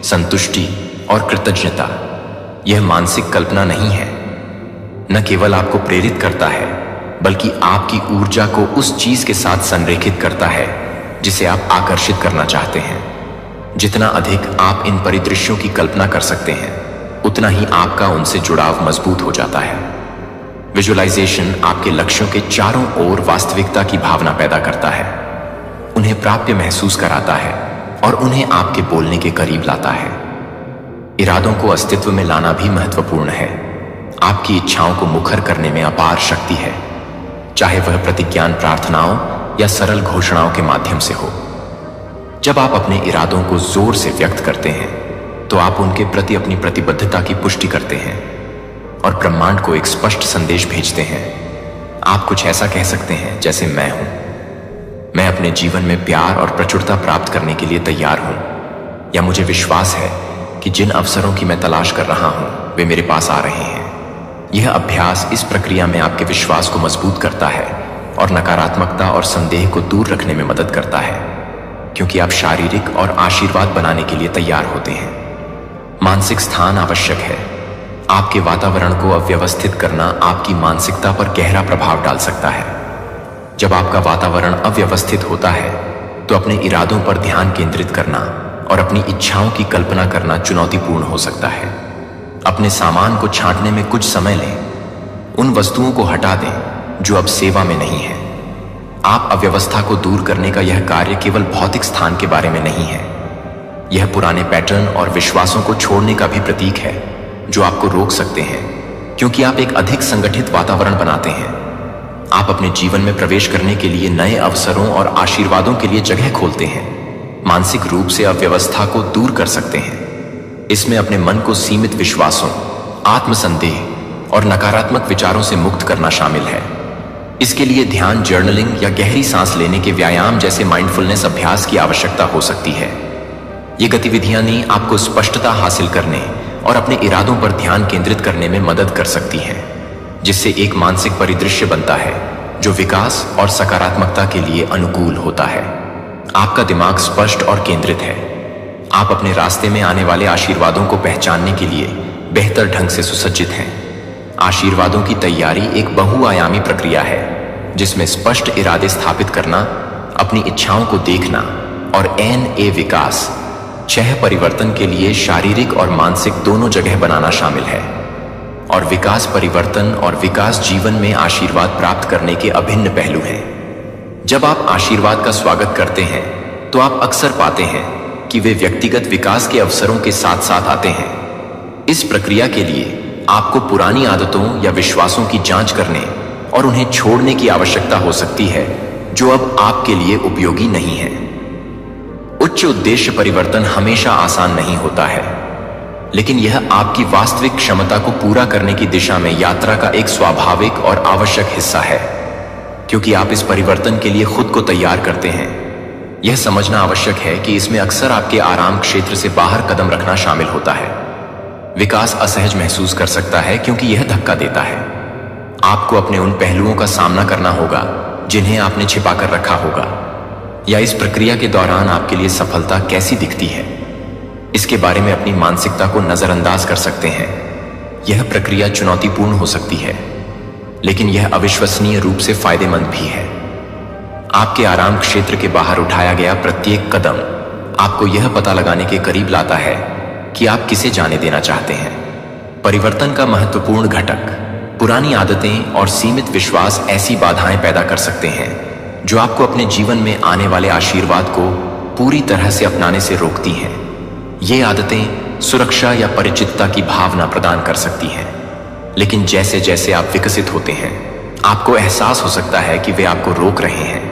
संतुष्टि और कृतज्ञता। यह मानसिक कल्पना नहीं है। न केवल आपको प्रेरित करता है बल्कि आपकी ऊर्जा को उस चीज के साथ संरेखित करता है जिसे आप आकर्षित करना चाहते हैं। जितना अधिक आप इन परिदृश्यों की कल्पना कर सकते हैं उतना ही आपका उनसे जुड़ाव मजबूत हो जाता है। विजुअलाइजेशन आपके लक्ष्यों के चारों ओर वास्तविकता की भावना पैदा करता है, उन्हें प्राप्य महसूस कराता है और उन्हें आपके बोलने के करीब लाता है। इरादों को अस्तित्व में लाना भी महत्वपूर्ण है। आपकी इच्छाओं को मुखर करने में अपार शक्ति है, चाहे वह प्रतिज्ञान प्रार्थनाओं या सरल घोषणाओं के माध्यम से हो। जब आप अपने इरादों को जोर से व्यक्त करते हैं तो आप उनके प्रति अपनी प्रतिबद्धता की पुष्टि करते हैं और ब्रह्मांड को एक स्पष्ट संदेश भेजते हैं। आप कुछ ऐसा कह सकते हैं जैसे, मैं हूं, मैं अपने जीवन में प्यार और प्रचुरता प्राप्त करने के लिए तैयार हूं, या मुझे विश्वास है कि जिन अवसरों की मैं तलाश कर रहा हूं वे मेरे पास आ रहे हैं। यह अभ्यास इस प्रक्रिया में आपके विश्वास को मजबूत करता है और नकारात्मकता और संदेह को दूर रखने में मदद करता है, क्योंकि आप शारीरिक और आशीर्वाद बनाने के लिए तैयार होते हैं। मानसिक स्थान आवश्यक है। आपके वातावरण को अव्यवस्थित करना आपकी मानसिकता पर गहरा प्रभाव डाल सकता है। जब आपका वातावरण अव्यवस्थित होता है तो अपने इरादों पर ध्यान केंद्रित करना और अपनी इच्छाओं की कल्पना करना चुनौतीपूर्ण हो सकता है। अपने सामान को छांटने में कुछ समय लें। उन वस्तुओं को हटा दें जो अब सेवा में नहीं है। आप अव्यवस्था को दूर करने का यह कार्य केवल भौतिक स्थान के बारे में नहीं है, यह पुराने पैटर्न और विश्वासों को छोड़ने का भी प्रतीक है जो आपको रोक सकते हैं, क्योंकि आप एक अधिक संगठित वातावरण बनाते हैं। आप अपने जीवन में प्रवेश करने के लिए नए अवसरों और आशीर्वादों के लिए जगह खोलते हैं। मानसिक रूप से अव्यवस्था को दूर कर सकते हैं। इसमें अपने मन को सीमित विश्वासों, आत्मसंदेह और नकारात्मक विचारों से मुक्त करना शामिल है। इसके लिए ध्यान, जर्नलिंग या गहरी सांस लेने के व्यायाम जैसे माइंडफुलनेस अभ्यास की आवश्यकता हो सकती है। ये गतिविधियां नहीं आपको स्पष्टता हासिल करने और अपने इरादों पर ध्यान केंद्रित करने में मदद कर सकती हैं, जिससे एक मानसिक परिदृश्य बनता है जो विकास और सकारात्मकता के लिए अनुकूल होता है। आपका दिमाग स्पष्ट और केंद्रित है। आप अपने रास्ते में आने वाले आशीर्वादों को पहचानने के लिए बेहतर ढंग से सुसज्जित हैं। आशीर्वादों की तैयारी एक बहुआयामी प्रक्रिया है, जिसमें स्पष्ट इरादे स्थापित करना, अपनी इच्छाओं को देखना और NA विकास 6 परिवर्तन के लिए शारीरिक और मानसिक दोनों जगह बनाना शामिल है। और विकास परिवर्तन और विकास जीवन में आशीर्वाद प्राप्त करने के अभिन्न पहलू हैं। जब आप आशीर्वाद का स्वागत करते हैं तो आप अक्सर पाते हैं कि वे व्यक्तिगत विकास के अवसरों के साथ साथ आते हैं। इस प्रक्रिया के लिए आपको पुरानी आदतों या विश्वासों की जांच करने और उन्हें छोड़ने की आवश्यकता हो सकती है जो अब आपके लिए उपयोगी नहीं है। उच्च उद्देश्य परिवर्तन हमेशा आसान नहीं होता है, लेकिन यह आपकी वास्तविक क्षमता को पूरा करने की दिशा में यात्रा का एक स्वाभाविक और आवश्यक हिस्सा है। क्योंकि आप इस परिवर्तन के लिए खुद को तैयार करते हैं, यह समझना आवश्यक है कि इसमें अक्सर आपके आराम क्षेत्र से बाहर कदम रखना शामिल होता है। विकास असहज महसूस कर सकता है क्योंकि यह धक्का देता है। आपको अपने उन पहलुओं का सामना करना होगा जिन्हें आपने छिपाकर रखा होगा, या इस प्रक्रिया के दौरान आपके लिए सफलता कैसी दिखती है, इसके बारे में अपनी मानसिकता को नजरअंदाज कर सकते हैं। यह प्रक्रिया चुनौतीपूर्ण हो सकती है, लेकिन यह अविश्वसनीय रूप से फायदेमंद भी है। आपके आराम क्षेत्र के बाहर उठाया गया प्रत्येक कदम आपको यह पता लगाने के करीब लाता है कि आप किसे जाने देना चाहते हैं। परिवर्तन का महत्वपूर्ण घटक, पुरानी आदतें और सीमित विश्वास ऐसी बाधाएं पैदा कर सकते हैं जो आपको अपने जीवन में आने वाले आशीर्वाद को पूरी तरह से अपनाने से रोकती हैं। ये आदतें सुरक्षा या परिचितता की भावना प्रदान कर सकती हैं, लेकिन जैसे जैसे आप विकसित होते हैं, आपको एहसास हो सकता है कि वे आपको रोक रहे हैं।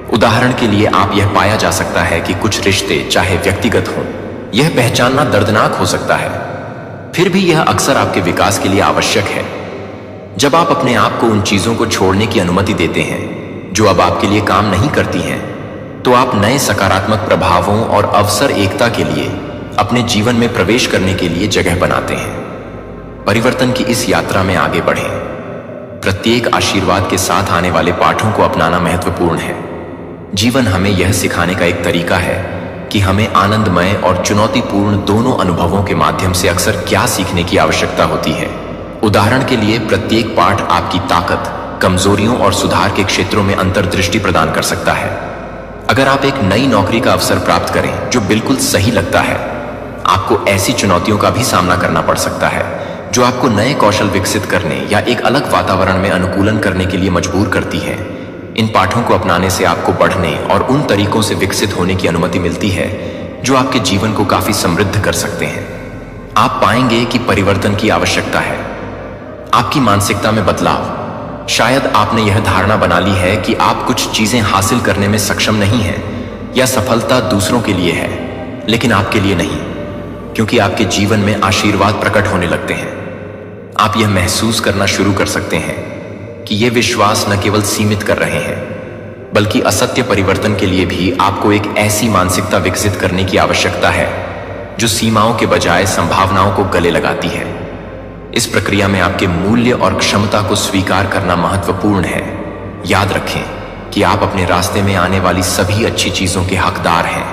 उदाहरण के लिए, आप यह पाया जा सकता है कि कुछ रिश्ते, चाहे व्यक्तिगत हों, यह पहचानना दर्दनाक हो सकता है, फिर भी यह अक्सर आपके विकास के लिए आवश्यक है। जब आप अपने आप को उन चीजों को छोड़ने की अनुमति देते हैं जो अब आपके लिए काम नहीं करती हैं, तो आप नए सकारात्मक प्रभावों और अवसर एकता के लिए अपने जीवन में प्रवेश करने के लिए जगह बनाते हैं। परिवर्तन की इस यात्रा में आगे बढ़ें। प्रत्येक आशीर्वाद के साथ आने वाले पाठों को अपनाना महत्वपूर्ण है। जीवन हमें यह सिखाने का एक तरीका है कि हमें आनंदमय और चुनौतीपूर्ण दोनों अनुभवों के माध्यम से अक्सर क्या सीखने की आवश्यकता होती है। उदाहरण के लिए, प्रत्येक पाठ आपकी ताकत, कमजोरियों और सुधार के क्षेत्रों में अंतर्दृष्टि प्रदान कर सकता है। अगर आप एक नई नौकरी का अवसर प्राप्त करें जो बिल्कुल सही लगता है, आपको ऐसी चुनौतियों का भी सामना करना पड़ सकता है जो आपको नए कौशल विकसित करने या एक अलग वातावरण में अनुकूलन करने के लिए मजबूर करती है। इन पाठों को अपनाने से आपको बढ़ने और उन तरीकों से विकसित होने की अनुमति मिलती है जो आपके जीवन को काफी समृद्ध कर सकते हैं। आप पाएंगे कि परिवर्तन की आवश्यकता है। आपकी मानसिकता में बदलाव। शायद आपने यह धारणा बना ली है कि आप कुछ चीजें हासिल करने में सक्षम नहीं हैं, या सफलता दूसरों के लिए है लेकिन आपके लिए नहीं, क्योंकि आपके जीवन में आशीर्वाद प्रकट होने लगते हैं। आप यह महसूस करना शुरू कर सकते हैं कि ये विश्वास न केवल सीमित कर रहे हैं, बल्कि असत्य परिवर्तन के लिए भी आपको एक ऐसी मानसिकता विकसित करने की आवश्यकता है जो सीमाओं के बजाय संभावनाओं को गले लगाती है। इस प्रक्रिया में आपके मूल्य और क्षमता को स्वीकार करना महत्वपूर्ण है। याद रखें कि आप अपने रास्ते में आने वाली सभी अच्छी चीजों के हकदार हैं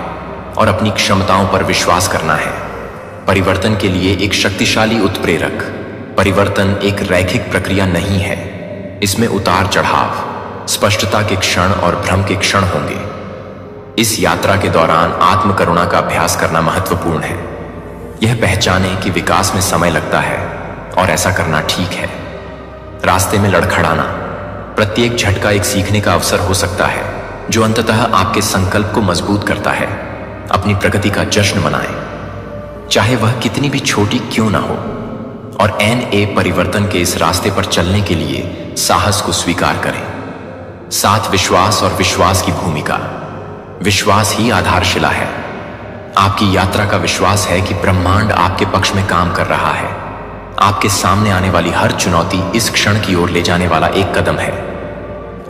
और अपनी क्षमताओं पर विश्वास करना है। परिवर्तन के लिए एक शक्तिशाली उत्प्रेरक। परिवर्तन एक रैखिक प्रक्रिया नहीं है। इसमें उतार चढ़ाव, स्पष्टता के क्षण और भ्रम के क्षण होंगे। इस यात्रा के दौरान आत्मकरुणा का अभ्यास करना महत्वपूर्ण है। यह पहचानें कि विकास में समय लगता है और ऐसा करना ठीक है। रास्ते में लड़खड़ाना, प्रत्येक झटका एक सीखने का अवसर हो सकता है जो अंततः आपके संकल्प को मजबूत करता है। अपनी प्रगति का जश्न मनाएं, चाहे वह कितनी भी छोटी क्यों ना हो, और NA परिवर्तन के इस रास्ते पर चलने के लिए साहस को स्वीकार करें। 7 विश्वास और विश्वास की भूमिका। विश्वास ही आधारशिला है। आपकी यात्रा का विश्वास है कि ब्रह्मांड आपके पक्ष में काम कर रहा है। आपके सामने आने वाली हर चुनौती इस क्षण की ओर ले जाने वाला एक कदम है।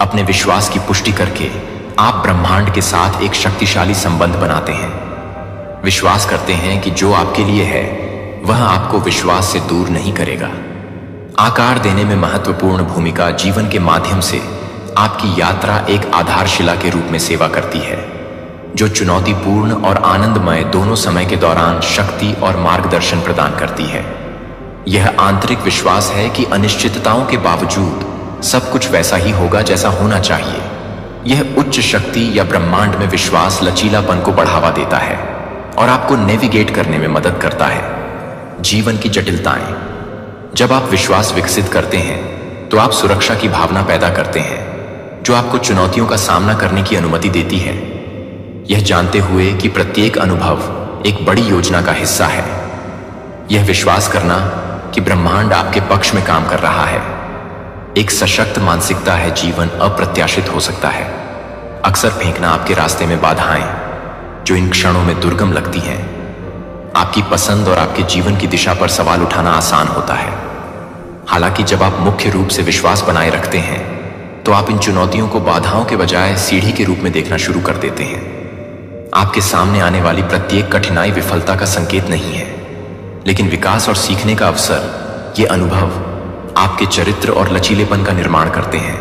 अपने विश्वास की पुष्टि करके आप ब्रह्मांड के साथ एक शक्तिशाली संबंध बनाते हैं। विश्वास करते हैं कि जो आपके लिए है वह आपको विश्वास से दूर नहीं करेगा। आकार देने में महत्वपूर्ण भूमिका जीवन के माध्यम से आपकी यात्रा एक आधारशिला के रूप में सेवा करती है, जो चुनौतीपूर्ण और आनंदमय दोनों समय के दौरान शक्ति और मार्गदर्शन प्रदान करती है। यह आंतरिक विश्वास है कि अनिश्चितताओं के बावजूद सब कुछ वैसा ही होगा जैसा होना चाहिए। यह उच्च शक्ति या ब्रह्मांड में विश्वास लचीलापन को बढ़ावा देता है और आपको नेविगेट करने में मदद करता है। जीवन की जटिलताएं। जब आप विश्वास विकसित करते हैं तो आप सुरक्षा की भावना पैदा करते हैं, जो आपको चुनौतियों का सामना करने की अनुमति देती है, यह जानते हुए कि प्रत्येक अनुभव एक बड़ी योजना का हिस्सा है। यह विश्वास करना कि ब्रह्मांड आपके पक्ष में काम कर रहा है एक सशक्त मानसिकता है। जीवन अप्रत्याशित हो सकता है। अक्सर फेंकना आपके रास्ते में बाधाएं जो इन क्षणों में दुर्गम लगती हैं। आपकी पसंद और आपके जीवन की दिशा पर सवाल उठाना आसान होता है। हालांकि जब आप मुख्य रूप से विश्वास बनाए रखते हैं तो आप इन चुनौतियों को बाधाओं के बजाय सीढ़ी के रूप में देखना शुरू कर देते हैं। आपके सामने आने वाली प्रत्येक कठिनाई विफलता का संकेत नहीं है, लेकिन विकास और सीखने का अवसर। ये अनुभव आपके चरित्र और लचीलेपन का निर्माण करते हैं,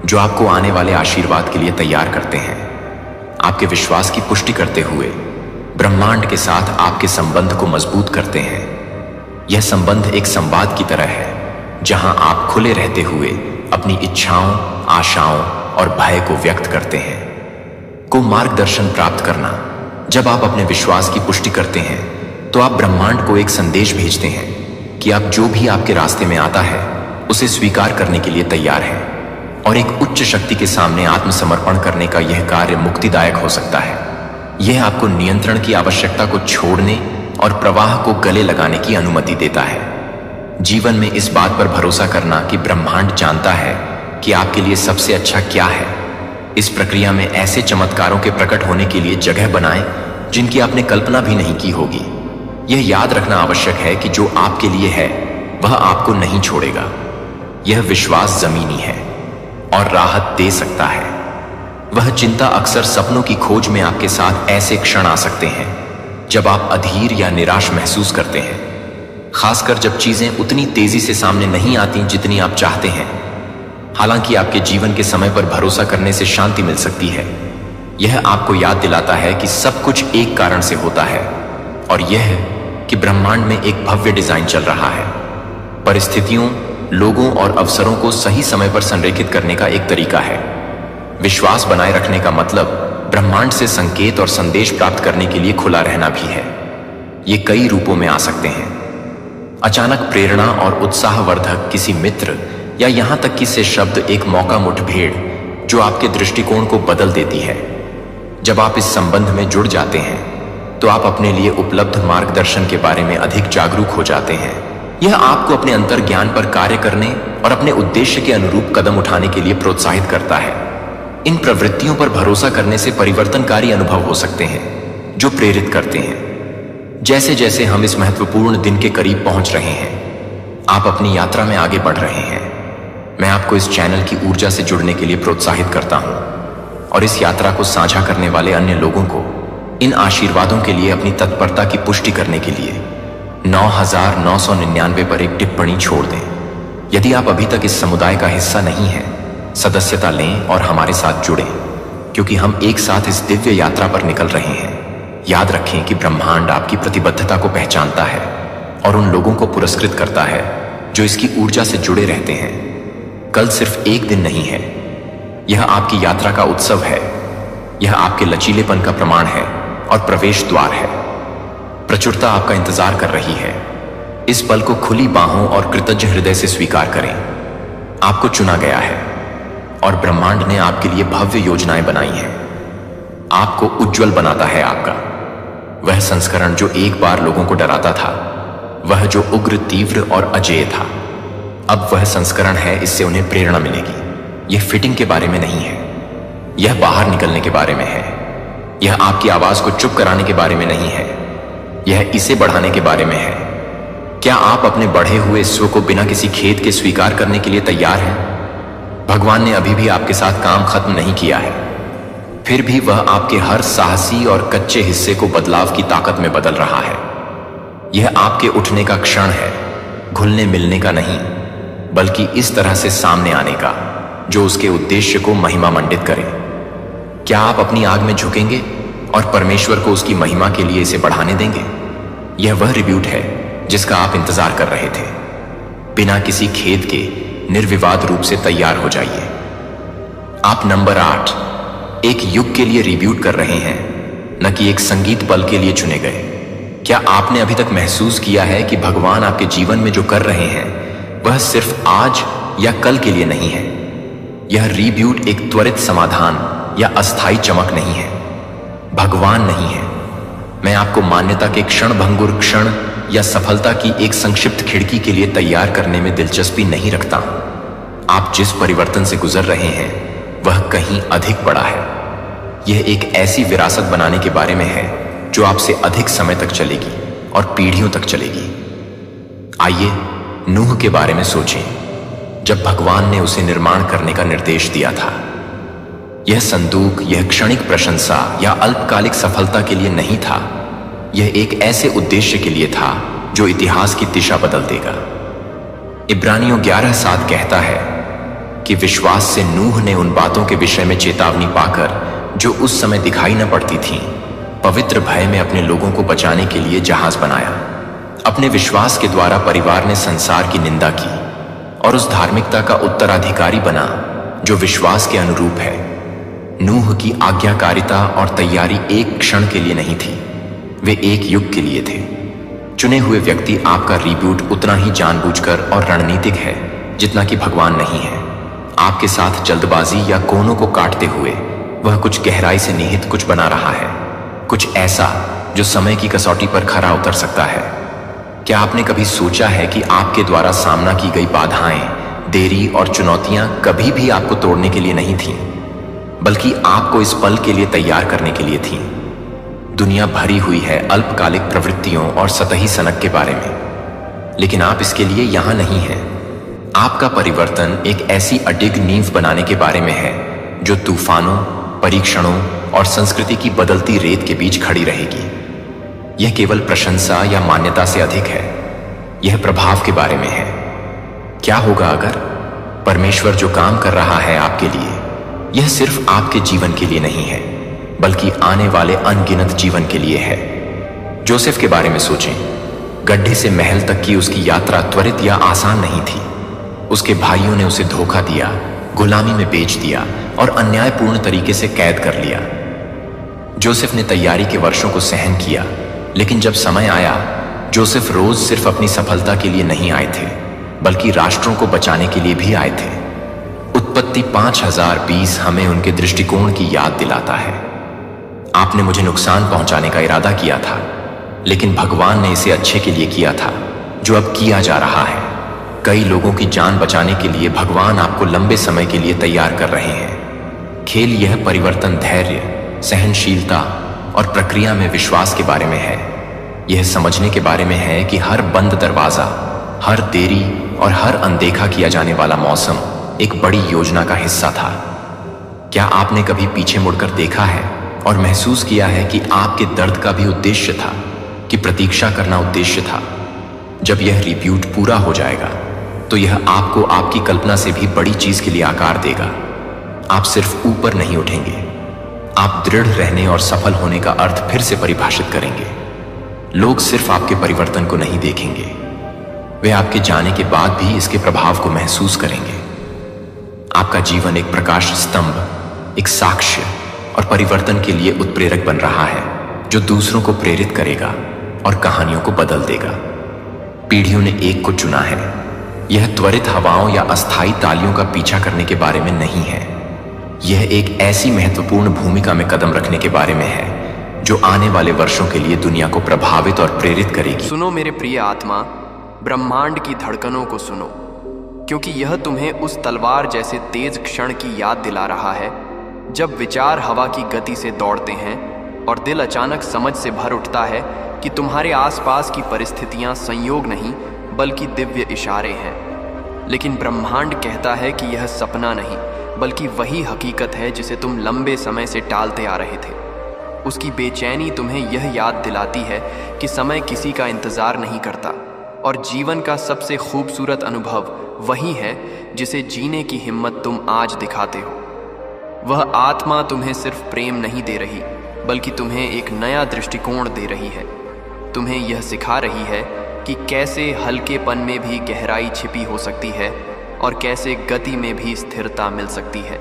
जो आपको आने वाले आशीर्वाद के लिए तैयार करते हैं। आपके विश्वास की पुष्टि करते हुए ब्रह्मांड के साथ आपके संबंध को मजबूत करते हैं। यह संबंध एक संवाद की तरह है, जहां आप खुले रहते हुए अपनी इच्छाओं, आशाओं और भय को व्यक्त करते हैं। को मार्गदर्शन प्राप्त करना। जब आप अपने विश्वास की पुष्टि करते हैं तो आप ब्रह्मांड को एक संदेश भेजते हैं कि आप जो भी आपके रास्ते में आता है उसे स्वीकार करने के लिए तैयार हैं, और एक उच्च शक्ति के सामने आत्मसमर्पण करने का यह कार्य मुक्तिदायक हो सकता है। यह आपको नियंत्रण की आवश्यकता को छोड़ने और प्रवाह को गले लगाने की अनुमति देता है। जीवन में इस बात पर भरोसा करना कि ब्रह्मांड जानता है कि आपके लिए सबसे अच्छा क्या है। इस प्रक्रिया में ऐसे चमत्कारों के प्रकट होने के लिए जगह बनाएं जिनकी आपने कल्पना भी नहीं की होगी। यह याद रखना आवश्यक है कि जो आपके लिए है वह आपको नहीं छोड़ेगा। यह विश्वास जमीनी है और राहत दे सकता है। वह चिंता अक्सर सपनों की खोज में आपके साथ ऐसे क्षण आ सकते हैं जब आप अधीर या निराश महसूस करते हैं, खासकर जब चीजें उतनी तेजी से सामने नहीं आती जितनी आप चाहते हैं। हालांकि आपके जीवन के समय पर भरोसा करने से शांति मिल सकती है। यह आपको याद दिलाता है कि सब कुछ एक कारण से होता है, और यह कि ब्रह्मांड में एक भव्य डिजाइन चल रहा है। परिस्थितियों, लोगों और अवसरों को सही समय पर संरेखित करने का एक तरीका है। विश्वास बनाए रखने का मतलब ब्रह्मांड से संकेत और संदेश प्राप्त करने के लिए खुला रहना भी है। ये कई रूपों में आ सकते हैं। अचानक प्रेरणा और उत्साहवर्धक किसी मित्र, या यहां तक कि से शब्द एक मौका मुठभेड़ जो आपके दृष्टिकोण को बदल देती है। जब आप इस संबंध में जुड़ जाते हैं तो आप अपने लिए उपलब्ध मार्गदर्शन के बारे में अधिक जागरूक हो जाते हैं। यह आपको अपने अंतर ज्ञान पर कार्य करने और अपने उद्देश्य के अनुरूप कदम उठाने के लिए प्रोत्साहित करता है। इन प्रवृत्तियों पर भरोसा करने से परिवर्तनकारी अनुभव हो सकते हैं जो प्रेरित करते हैं। जैसे जैसे हम इस महत्वपूर्ण दिन के करीब पहुंच रहे हैं, आप अपनी यात्रा में आगे बढ़ रहे हैं। मैं आपको इस चैनल की ऊर्जा से जुड़ने के लिए प्रोत्साहित करता हूं और इस यात्रा को साझा करने वाले अन्य लोगों को इन आशीर्वादों के लिए अपनी तत्परता की पुष्टि करने के लिए 9999 पर एक टिप्पणी छोड़ दें। यदि आप अभी तक इस समुदाय का हिस्सा नहीं हैं, सदस्यता लें और हमारे साथ जुड़ें, क्योंकि हम एक साथ इस दिव्य यात्रा पर निकल रहे हैं। याद रखें कि ब्रह्मांड आपकी प्रतिबद्धता को पहचानता है और उन लोगों को पुरस्कृत करता है जो इसकी ऊर्जा से जुड़े रहते हैं। कल सिर्फ एक दिन नहीं है, यह आपकी यात्रा का उत्सव है। यह आपके लचीलेपन का प्रमाण है और प्रवेश द्वार है। प्रचुरता आपका इंतजार कर रही है। इस पल को खुली बाहों और कृतज्ञ हृदय से स्वीकार करें। आपको चुना गया है और ब्रह्मांड ने आपके लिए भव्य योजनाएं बनाई हैं। आपको उज्जवल बनाता है आपका वह संस्करण जो एक बार लोगों को डराता था, वह जो उग्र, तीव्र और अजेय था। अब वह संस्करण है, इससे उन्हें प्रेरणा मिलेगी। यह फिटिंग के बारे में नहीं है, यह बाहर निकलने के बारे में है। यह आपकी आवाज को चुप कराने के बारे में नहीं है, यह इसे बढ़ाने के बारे में है। क्या आप अपने बढ़े हुए स्व को बिना किसी खेद के स्वीकार करने के लिए तैयार हैं? भगवान ने अभी भी आपके साथ काम खत्म नहीं किया है, फिर भी वह आपके हर साहसी और कच्चे हिस्से को बदलाव की ताकत में बदल रहा है। यह आपके उठने का क्षण है, घुलने मिलने का नहीं, बल्कि इस तरह से सामने आने का जो उसके उद्देश्य को महिमा मंडित करे। क्या आप अपनी आग में झुकेंगे और परमेश्वर को उसकी महिमा के लिए इसे बढ़ाने देंगे? यह वह रिब्यूट है जिसका आप इंतजार कर रहे थे। बिना किसी खेद के निर्विवाद रूप से तैयार हो जाइए। आप नंबर 8 एक युग के लिए रिब्यूट कर रहे हैं, न कि एक संगीत पल के लिए चुने गए। क्या आपने अभी तक महसूस किया है कि भगवान आपके जीवन में जो कर रहे हैं वह सिर्फ आज या कल के लिए नहीं है? यह रिब्यूट एक त्वरित समाधान या अस्थायी चमक नहीं है, भगवान नहीं है। मैं आपको मान्यता के क्षण भंगुर क्षण या सफलता की एक संक्षिप्त खिड़की के लिए तैयार करने में दिलचस्पी नहीं रखता हूं। आप जिस परिवर्तन से गुजर रहे हैं वह कहीं अधिक बड़ा है। यह एक ऐसी विरासत बनाने के बारे में है जो आपसे अधिक समय तक चलेगी और पीढ़ियों तक चलेगी। आइए नूह के बारे में सोचें, जब भगवान ने उसे निर्माण करने का निर्देश दिया था। यह संदूक यह क्षणिक प्रशंसा या अल्पकालिक सफलता के लिए नहीं था, यह एक ऐसे उद्देश्य के लिए था जो इतिहास की दिशा बदल देगा। इब्रानियों 11:7 कहता है कि विश्वास से नूह ने उन बातों के विषय में चेतावनी पाकर जो उस समय दिखाई न पड़ती थीं, पवित्र भय में अपने लोगों को बचाने के लिए जहाज बनाया। अपने विश्वास के द्वारा परिवार ने संसार की निंदा की और उस धार्मिकता का उत्तराधिकारी बना जो विश्वास के अनुरूप है। नूह की आज्ञाकारिता और तैयारी एक क्षण के लिए नहीं थी, वे एक युग के लिए थे। चुने हुए व्यक्ति आपका रिब्यूट उतना ही जानबूझकर और रणनीतिक है जितना कि भगवान नहीं है। आपके साथ जल्दबाजी या कोनों को काटते हुए वह कुछ गहराई से निहित कुछ बना रहा है, कुछ ऐसा जो समय की कसौटी पर खरा उतर सकता है। क्या आपने कभी सोचा है कि आपके द्वारा सामना की गई बाधाएं, देरी और चुनौतियां कभी भी आपको तोड़ने के लिए नहीं थीं, बल्कि आपको इस पल के लिए तैयार करने के लिए थीं? दुनिया भरी हुई है अल्पकालिक प्रवृत्तियों और सतही सनक के बारे में, लेकिन आप इसके लिए यहां नहीं हैं। आपका परिवर्तन एक ऐसी अडिग नींव बनाने के बारे में है जो तूफानों, परीक्षणों और संस्कृति की बदलती रेत के बीच खड़ी रहेगी। यह केवल प्रशंसा या मान्यता से अधिक है, यह प्रभाव के बारे में है। क्या होगा अगर परमेश्वर जो काम कर रहा है आपके लिए, यह सिर्फ आपके जीवन के लिए नहीं है, बल्कि आने वाले अनगिनत जीवन के लिए है? जोसेफ के बारे में सोचें। गड्ढे से महल तक की उसकी यात्रा त्वरित या आसान नहीं थी। उसके भाइयों ने उसे धोखा दिया, गुलामी में बेच दिया और अन्यायपूर्ण तरीके से कैद कर लिया। जोसेफ ने तैयारी के वर्षों को सहन किया, लेकिन जब समय आया, जोसेफ रोज सिर्फ अपनी सफलता के लिए नहीं आए थे, बल्कि राष्ट्रों को बचाने के लिए भी आए थे। उत्पत्ति 5020 हमें उनके दृष्टिकोण की याद दिलाता है। आपने मुझे नुकसान पहुंचाने का इरादा किया था, लेकिन भगवान ने इसे अच्छे के लिए किया था, जो अब किया जा रहा है। कई लोगों की जान बचाने के लिए भगवान आपको लंबे समय के लिए तैयार कर रहे हैं। खेल यह परिवर्तन धैर्य, सहनशीलता और प्रक्रिया में विश्वास के बारे में है। यह समझने के बारे में है कि हर बंद दरवाजा, हर देरी और हर अनदेखा किया जाने वाला मौसम एक बड़ी योजना का हिस्सा था। क्या आपने कभी पीछे मुड़कर देखा है और महसूस किया है कि आपके दर्द का भी उद्देश्य था, कि प्रतीक्षा करना उद्देश्य था? जब यह रिब्यूट पूरा हो जाएगा तो यह आपको आपकी कल्पना से भी बड़ी चीज के लिए आकार देगा। आप सिर्फ ऊपर नहीं उठेंगे, आप दृढ़ रहने और सफल होने का अर्थ फिर से परिभाषित करेंगे। लोग सिर्फ आपके परिवर्तन को नहीं देखेंगे, वे आपके जाने के बाद भी इसके प्रभाव को महसूस करेंगे। आपका जीवन एक प्रकाश स्तंभ, एक साक्ष्य और परिवर्तन के लिए उत्प्रेरक बन रहा है, जो दूसरों को प्रेरित करेगा और कहानियों को बदल देगा। पीढ़ियों ने एक को चुना है। यह त्वरित हवाओं या अस्थायी तालियों का पीछा करने के बारे में नहीं है। यह एक ऐसी महत्वपूर्ण भूमिका में कदम रखने के बारे में है जो आने वाले वर्षों के लिए दुनिया को प्रभावित और प्रेरित करेगी। सुनो मेरे प्रिय आत्मा, ब्रह्मांड की धड़कनों को सुनो, क्योंकि यह तुम्हें उस तलवार जैसे तेज क्षण की याद दिला रहा है जब विचार हवा की गति से दौड़ते हैं और दिल अचानक समझ से भर उठता है कि तुम्हारे आसपास की परिस्थितियां संयोग नहीं बल्कि दिव्य इशारे हैं। लेकिन ब्रह्मांड कहता है कि यह सपना नहीं बल्कि वही हकीकत है जिसे तुम लंबे समय से टालते आ रहे थे। उसकी बेचैनी तुम्हें यह याद दिलाती है कि समय किसी का इंतजार नहीं करता और जीवन का सबसे खूबसूरत अनुभव वही है जिसे जीने की हिम्मत तुम आज दिखाते हो। वह आत्मा तुम्हें सिर्फ प्रेम नहीं दे रही बल्कि तुम्हें एक नया दृष्टिकोण दे रही है। तुम्हें यह सिखा रही है कि कैसे हल्केपन में भी गहराई छिपी हो सकती है और कैसे गति में भी स्थिरता मिल सकती है।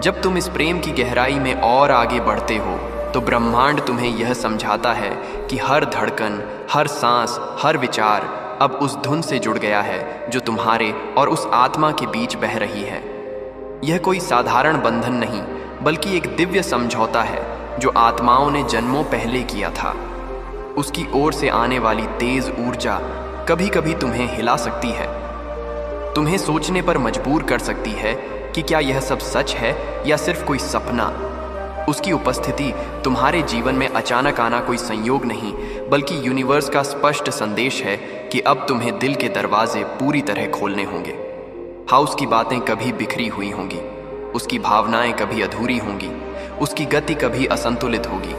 जब तुम इस प्रेम की गहराई में और आगे बढ़ते हो तो ब्रह्मांड तुम्हें यह समझाता है कि हर धड़कन, हर सांस, हर विचार अब उस धुन से जुड़ गया है जो तुम्हारे और उस आत्मा के बीच बह रही है। यह कोई साधारण बंधन नहीं बल्कि एक दिव्य समझौता है जो आत्माओं ने जन्मों पहले किया था। उसकी ओर से आने वाली तेज ऊर्जा कभी कभी तुम्हें हिला सकती है, तुम्हें सोचने पर मजबूर कर सकती है कि क्या यह सब सच है या सिर्फ कोई सपना। उसकी उपस्थिति तुम्हारे जीवन में अचानक आना कोई संयोग नहीं बल्कि यूनिवर्स का स्पष्ट संदेश है कि अब तुम्हें दिल के दरवाजे पूरी तरह खोलने होंगे। हाँ, उसकी बातें कभी बिखरी हुई होंगी, उसकी भावनाएं कभी अधूरी होंगी, उसकी गति कभी असंतुलित होगी,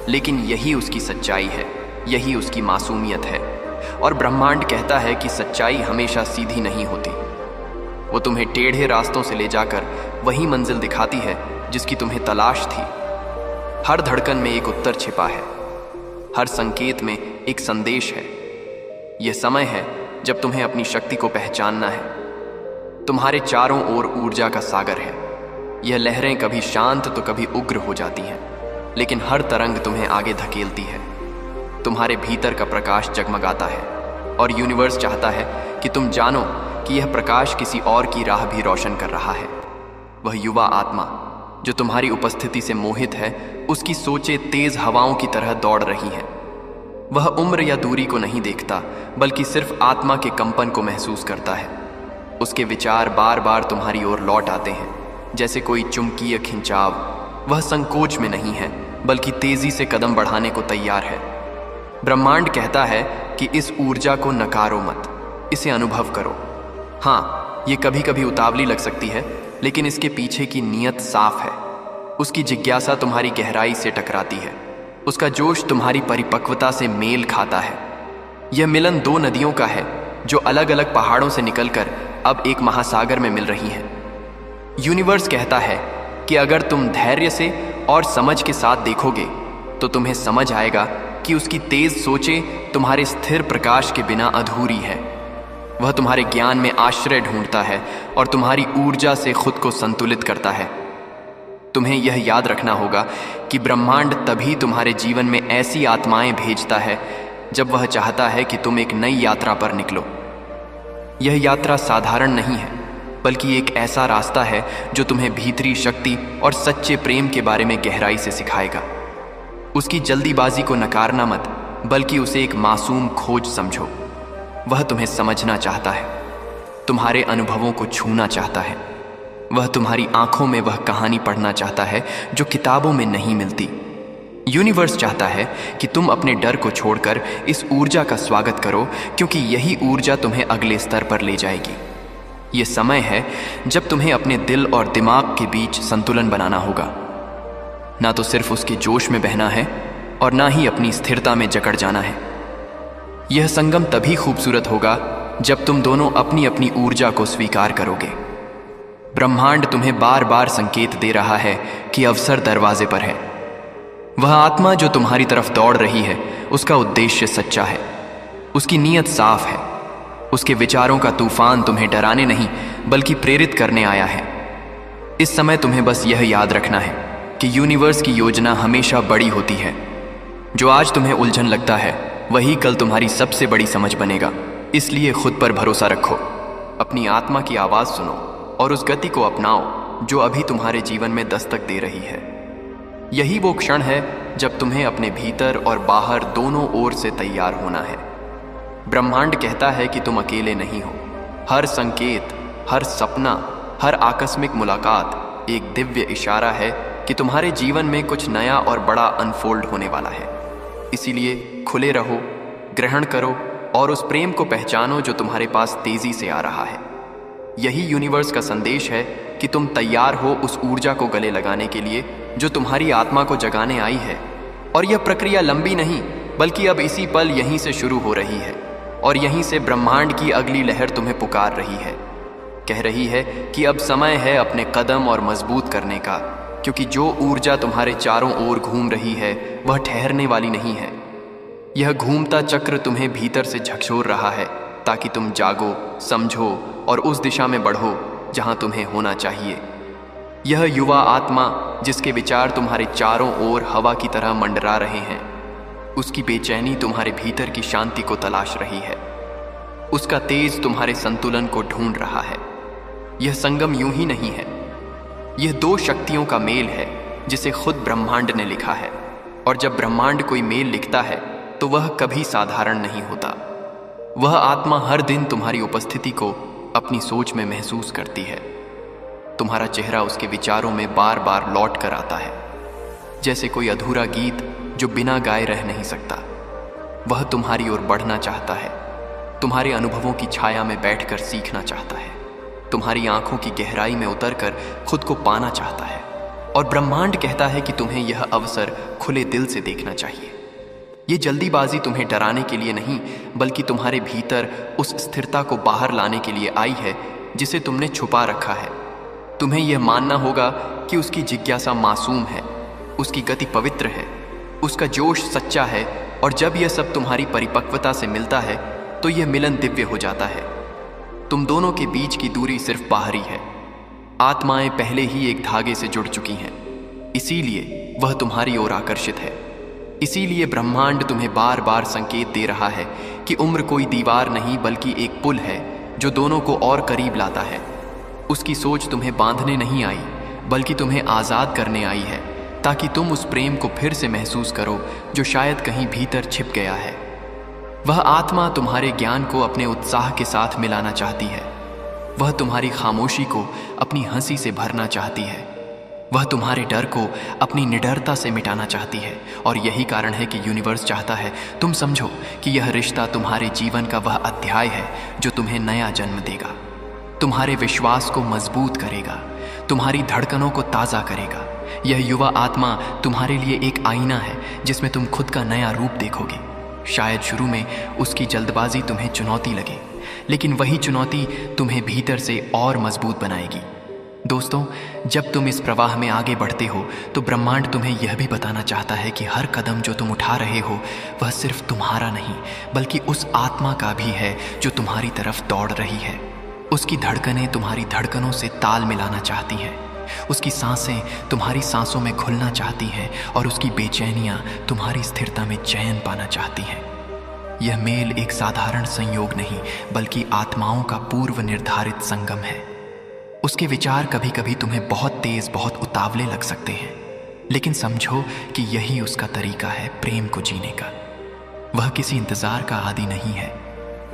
लेकिन यही उसकी सच्चाई है, यही उसकी मासूमियत है। और ब्रह्मांड कहता है कि सच्चाई हमेशा सीधी नहीं होती। वो तुम्हें टेढ़े रास्तों से ले जाकर वही मंजिल दिखाती है जिसकी तुम्हें तलाश थी। हर धड़कन में एक उत्तर छिपा है, हर संकेत में एक संदेश है। यह समय है जब तुम्हें अपनी शक्ति को पहचानना है। तुम्हारे चारों ओर ऊर्जा का सागर है। यह लहरें कभी शांत तो कभी उग्र हो जाती हैं, लेकिन हर तरंग तुम्हें आगे धकेलती है। तुम्हारे भीतर का प्रकाश जगमगाता है और यूनिवर्स चाहता है कि तुम जानो कि यह प्रकाश किसी और की राह भी रोशन कर रहा है। वह युवा आत्मा जो तुम्हारी उपस्थिति से मोहित है, उसकी सोचें तेज हवाओं की तरह दौड़ रही हैं। वह उम्र या दूरी को नहीं देखता बल्कि सिर्फ आत्मा के कंपन को महसूस करता है। उसके विचार बार बार तुम्हारी ओर लौट आते हैं जैसे कोई चुंबकीय खिंचाव। वह संकोच में नहीं है बल्कि तेजी से कदम बढ़ाने को तैयार है। ब्रह्मांड कहता है कि इस ऊर्जा को नकारो मत, इसे अनुभव करो। हाँ, ये कभी कभी उतावली लग सकती है, लेकिन इसके पीछे की नीयत साफ है। उसकी जिज्ञासा तुम्हारी गहराई से टकराती है, उसका जोश तुम्हारी परिपक्वता से मेल खाता है। यह मिलन दो नदियों का है जो अलग अलग पहाड़ों से निकलकर अब एक महासागर में मिल रही हैं। यूनिवर्स कहता है कि अगर तुम धैर्य से और समझ के साथ देखोगे तो तुम्हें समझ आएगा कि उसकी तेज सोचें तुम्हारे स्थिर प्रकाश के बिना अधूरी है। वह तुम्हारे ज्ञान में आश्रय ढूंढता है और तुम्हारी ऊर्जा से खुद को संतुलित करता है। तुम्हें यह याद रखना होगा कि ब्रह्मांड तभी तुम्हारे जीवन में ऐसी आत्माएं भेजता है जब वह चाहता है कि तुम एक नई यात्रा पर निकलो। यह यात्रा साधारण नहीं है बल्कि एक ऐसा रास्ता है जो तुम्हें भीतरी शक्ति और सच्चे प्रेम के बारे में गहराई से सिखाएगा। उसकी जल्दीबाजी को नकारना मत बल्कि उसे एक मासूम खोज समझो। वह तुम्हें समझना चाहता है, तुम्हारे अनुभवों को छूना चाहता है। वह तुम्हारी आंखों में वह कहानी पढ़ना चाहता है जो किताबों में नहीं मिलती। यूनिवर्स चाहता है कि तुम अपने डर को छोड़कर इस ऊर्जा का स्वागत करो, क्योंकि यही ऊर्जा तुम्हें अगले स्तर पर ले जाएगी। ये समय है जब तुम्हें अपने दिल और दिमाग के बीच संतुलन बनाना होगा। ना तो सिर्फ उसके जोश में बहना है और ना ही अपनी स्थिरता में जकड़ जाना है। यह संगम तभी खूबसूरत होगा जब तुम दोनों अपनी अपनी ऊर्जा को स्वीकार करोगे। ब्रह्मांड तुम्हें बार बार संकेत दे रहा है कि अवसर दरवाजे पर है। वह आत्मा जो तुम्हारी तरफ दौड़ रही है, उसका उद्देश्य सच्चा है, उसकी नीयत साफ है। उसके विचारों का तूफान तुम्हें डराने नहीं बल्कि प्रेरित करने आया है। इस समय तुम्हें बस यह याद रखना है कि यूनिवर्स की योजना हमेशा बड़ी होती है। जो आज तुम्हें उलझन लगता है वही कल तुम्हारी सबसे बड़ी समझ बनेगा। इसलिए खुद पर भरोसा रखो, अपनी आत्मा की आवाज़ सुनो और उस गति को अपनाओ जो अभी तुम्हारे जीवन में दस्तक दे रही है। यही वो क्षण है जब तुम्हें अपने भीतर और बाहर दोनों ओर से तैयार होना है। ब्रह्मांड कहता है कि तुम अकेले नहीं हो। हर संकेत, हर सपना, हर आकस्मिक मुलाकात एक दिव्य इशारा है कि तुम्हारे जीवन में कुछ नया और बड़ा अनफोल्ड होने वाला है। इसीलिए खुले रहो, ग्रहण करो और उस प्रेम को पहचानो जो तुम्हारे पास तेजी से आ रहा है। यही यूनिवर्स का संदेश है कि तुम तैयार हो उस ऊर्जा को गले लगाने के लिए जो तुम्हारी आत्मा को जगाने आई है। और यह प्रक्रिया लंबी नहीं, बल्कि अब इसी पल यहीं से शुरू हो रही है और यहीं से ब्रह्मांड की अगली लहर तुम्हें पुकार रही है, कह रही है कि अब समय है अपने कदम और मजबूत करने का, क्योंकि जो ऊर्जा तुम्हारे चारों ओर घूम रही है वह ठहरने वाली नहीं है। यह घूमता चक्र तुम्हें भीतर से झकझोर रहा है ताकि तुम जागो, समझो और उस दिशा में बढ़ो जहां तुम्हें होना चाहिए। यह युवा आत्मा जिसके विचार तुम्हारे चारों ओर हवा की तरह मंडरा रहे हैं, उसकी बेचैनी तुम्हारे भीतर की शांति को तलाश रही है। उसका तेज तुम्हारे संतुलन को ढूंढ रहा है। यह संगम यूं ही नहीं है, यह दो शक्तियों का मेल है जिसे खुद ब्रह्मांड ने लिखा है। और जब ब्रह्मांड कोई मेल लिखता है तो वह कभी साधारण नहीं होता। वह आत्मा हर दिन तुम्हारी उपस्थिति को अपनी सोच में महसूस करती है। तुम्हारा चेहरा उसके विचारों में बार बार लौट कर आता है, जैसे कोई अधूरा गीत जो बिना गाए रह नहीं सकता। वह तुम्हारी ओर बढ़ना चाहता है, तुम्हारे अनुभवों की छाया में बैठकर सीखना चाहता है, तुम्हारी आंखों की गहराई में उतरकर खुद को पाना चाहता है। और ब्रह्मांड कहता है कि तुम्हें यह अवसर खुले दिल से देखना चाहिए। ये जल्दीबाजी तुम्हें डराने के लिए नहीं, बल्कि तुम्हारे भीतर उस स्थिरता को बाहर लाने के लिए आई है जिसे तुमने छुपा रखा है। तुम्हें यह मानना होगा कि उसकी जिज्ञासा मासूम है, उसकी गति पवित्र है, उसका जोश सच्चा है। और जब यह सब तुम्हारी परिपक्वता से मिलता है तो यह मिलन दिव्य हो जाता है। तुम दोनों के बीच की दूरी सिर्फ बाहरी है। आत्माएं पहले ही एक धागे से जुड़ चुकी हैं, इसीलिए वह तुम्हारी ओर आकर्षित है। इसीलिए ब्रह्मांड तुम्हें बार बार संकेत दे रहा है कि उम्र कोई दीवार नहीं, बल्कि एक पुल है जो दोनों को और करीब लाता है। उसकी सोच तुम्हें बांधने नहीं आई, बल्कि तुम्हें आज़ाद करने आई है, ताकि तुम उस प्रेम को फिर से महसूस करो जो शायद कहीं भीतर छिप गया है। वह आत्मा तुम्हारे ज्ञान को अपने उत्साह के साथ मिलाना चाहती है। वह तुम्हारी खामोशी को अपनी हंसी से भरना चाहती है। वह तुम्हारे डर को अपनी निडरता से मिटाना चाहती है। और यही कारण है कि यूनिवर्स चाहता है तुम समझो कि यह रिश्ता तुम्हारे जीवन का वह अध्याय है जो तुम्हें नया जन्म देगा, तुम्हारे विश्वास को मजबूत करेगा, तुम्हारी धड़कनों को ताज़ा करेगा। यह युवा आत्मा तुम्हारे लिए एक आईना है जिसमें तुम खुद का नया रूप देखोगे। शायद शुरू में उसकी जल्दबाजी तुम्हें चुनौती लगे, लेकिन वही चुनौती तुम्हें भीतर से और मजबूत बनाएगी। दोस्तों, जब तुम इस प्रवाह में आगे बढ़ते हो तो ब्रह्मांड तुम्हें यह भी बताना चाहता है कि हर कदम जो तुम उठा रहे हो वह सिर्फ तुम्हारा नहीं, बल्कि उस आत्मा का भी है जो तुम्हारी तरफ दौड़ रही है। उसकी धड़कनें तुम्हारी धड़कनों से ताल मिलाना चाहती हैं, उसकी सांसें तुम्हारी सांसों में घुलना चाहती हैं और उसकी बेचैनियां तुम्हारी स्थिरता में चैन पाना चाहती हैं। यह मेल एक साधारण संयोग नहीं, बल्कि आत्माओं का पूर्व निर्धारित संगम है। उसके विचार कभी कभी तुम्हें बहुत तेज, बहुत उतावले लग सकते हैं, लेकिन समझो कि यही उसका तरीका है प्रेम को जीने का। वह किसी इंतजार का आदी नहीं है,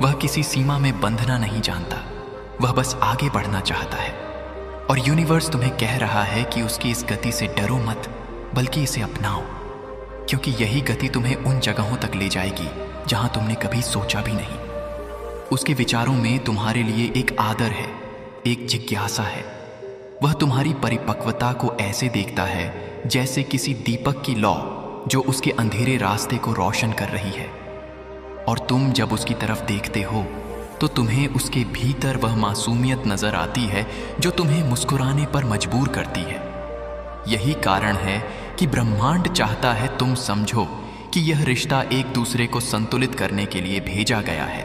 वह किसी सीमा में बंधना नहीं जानता, वह बस आगे बढ़ना चाहता है। और यूनिवर्स तुम्हें कह रहा है कि उसकी इस गति से डरो मत, बल्कि इसे अपनाओ, क्योंकि यही गति तुम्हें उन जगहों तक ले जाएगी जहां तुमने कभी सोचा भी नहीं। उसके विचारों में तुम्हारे लिए एक आदर है, एक जिज्ञासा है। वह तुम्हारी परिपक्वता को ऐसे देखता है जैसे किसी दीपक की लौ जो उसके अंधेरे रास्ते को रोशन कर रही है। और तुम जब उसकी तरफ देखते हो तो तुम्हें उसके भीतर वह मासूमियत नजर आती है जो तुम्हें मुस्कुराने पर मजबूर करती है। यही कारण है कि ब्रह्मांड चाहता है तुम समझो कि यह रिश्ता एक दूसरे को संतुलित करने के लिए भेजा गया है।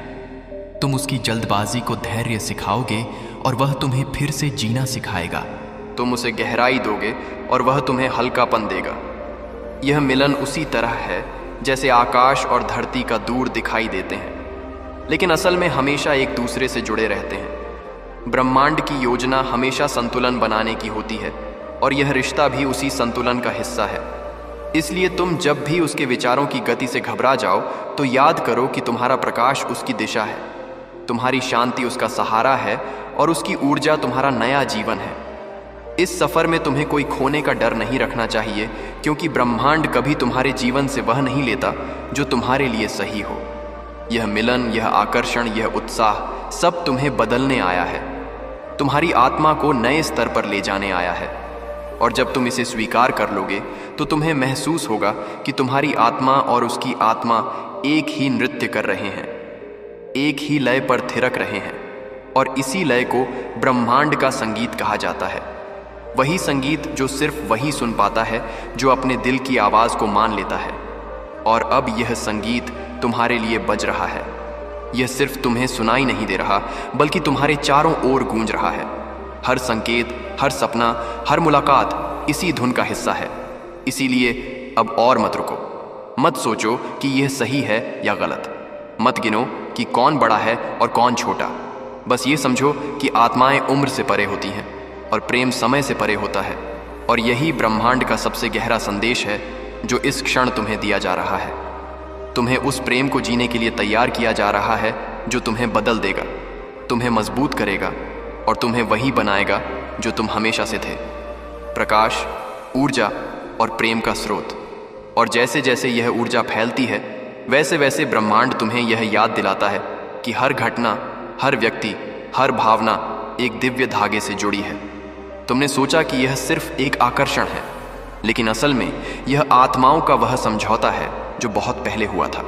तुम उसकी जल्दबाजी को धैर्य सिखाओगे और वह तुम्हें फिर से जीना सिखाएगा। तुम उसे गहराई दोगे और वह तुम्हें हल्कापन देगा। यह मिलन उसी तरह है जैसे आकाश और धरती का दूर दिखाई देते हैं, लेकिन असल में हमेशा एक दूसरे से जुड़े रहते हैं। ब्रह्मांड की योजना हमेशा संतुलन बनाने की होती है और यह रिश्ता भी उसी संतुलन का हिस्सा है। इसलिए तुम जब भी उसके विचारों की गति से घबरा जाओ तो याद करो कि तुम्हारा प्रकाश उसकी दिशा है, तुम्हारी शांति उसका सहारा है और उसकी ऊर्जा तुम्हारा नया जीवन है। इस सफर में तुम्हें कोई खोने का डर नहीं रखना चाहिए, क्योंकि ब्रह्मांड कभी तुम्हारे जीवन से वह नहीं लेता जो तुम्हारे लिए सही हो। यह मिलन, यह आकर्षण, यह उत्साह सब तुम्हें बदलने आया है, तुम्हारी आत्मा को नए स्तर पर ले जाने आया है। और जब तुम इसे स्वीकार कर लोगे तो तुम्हें महसूस होगा कि तुम्हारी आत्मा और उसकी आत्मा एक ही नृत्य कर रहे हैं, एक ही लय पर थिरक रहे हैं, और इसी लय को ब्रह्मांड का संगीत कहा जाता है। वही संगीत जो सिर्फ वही सुन पाता है जो अपने दिल की आवाज़ को मान लेता है। और अब यह संगीत तुम्हारे लिए बज रहा है। यह सिर्फ तुम्हें सुनाई नहीं दे रहा, बल्कि तुम्हारे चारों ओर गूंज रहा है। हर संकेत, हर सपना, हर मुलाकात इसी धुन का हिस्सा है। इसीलिए अब और मत रुको, मत सोचो कि यह सही है या गलत, मत गिनो कि कौन बड़ा है और कौन छोटा। बस ये समझो कि आत्माएं उम्र से परे होती हैं और प्रेम समय से परे होता है। और यही ब्रह्मांड का सबसे गहरा संदेश है जो इस क्षण तुम्हें दिया जा रहा है। तुम्हें उस प्रेम को जीने के लिए तैयार किया जा रहा है जो तुम्हें बदल देगा, तुम्हें मजबूत करेगा और तुम्हें वही बनाएगा जो तुम हमेशा से थे, प्रकाश, ऊर्जा और प्रेम का स्रोत। और जैसे जैसे यह ऊर्जा फैलती है, वैसे वैसे ब्रह्मांड तुम्हें यह याद दिलाता है कि हर घटना, हर व्यक्ति, हर भावना एक दिव्य धागे से जुड़ी है। तुमने सोचा कि यह सिर्फ एक आकर्षण है, लेकिन असल में यह आत्माओं का वह समझौता है जो बहुत पहले हुआ था।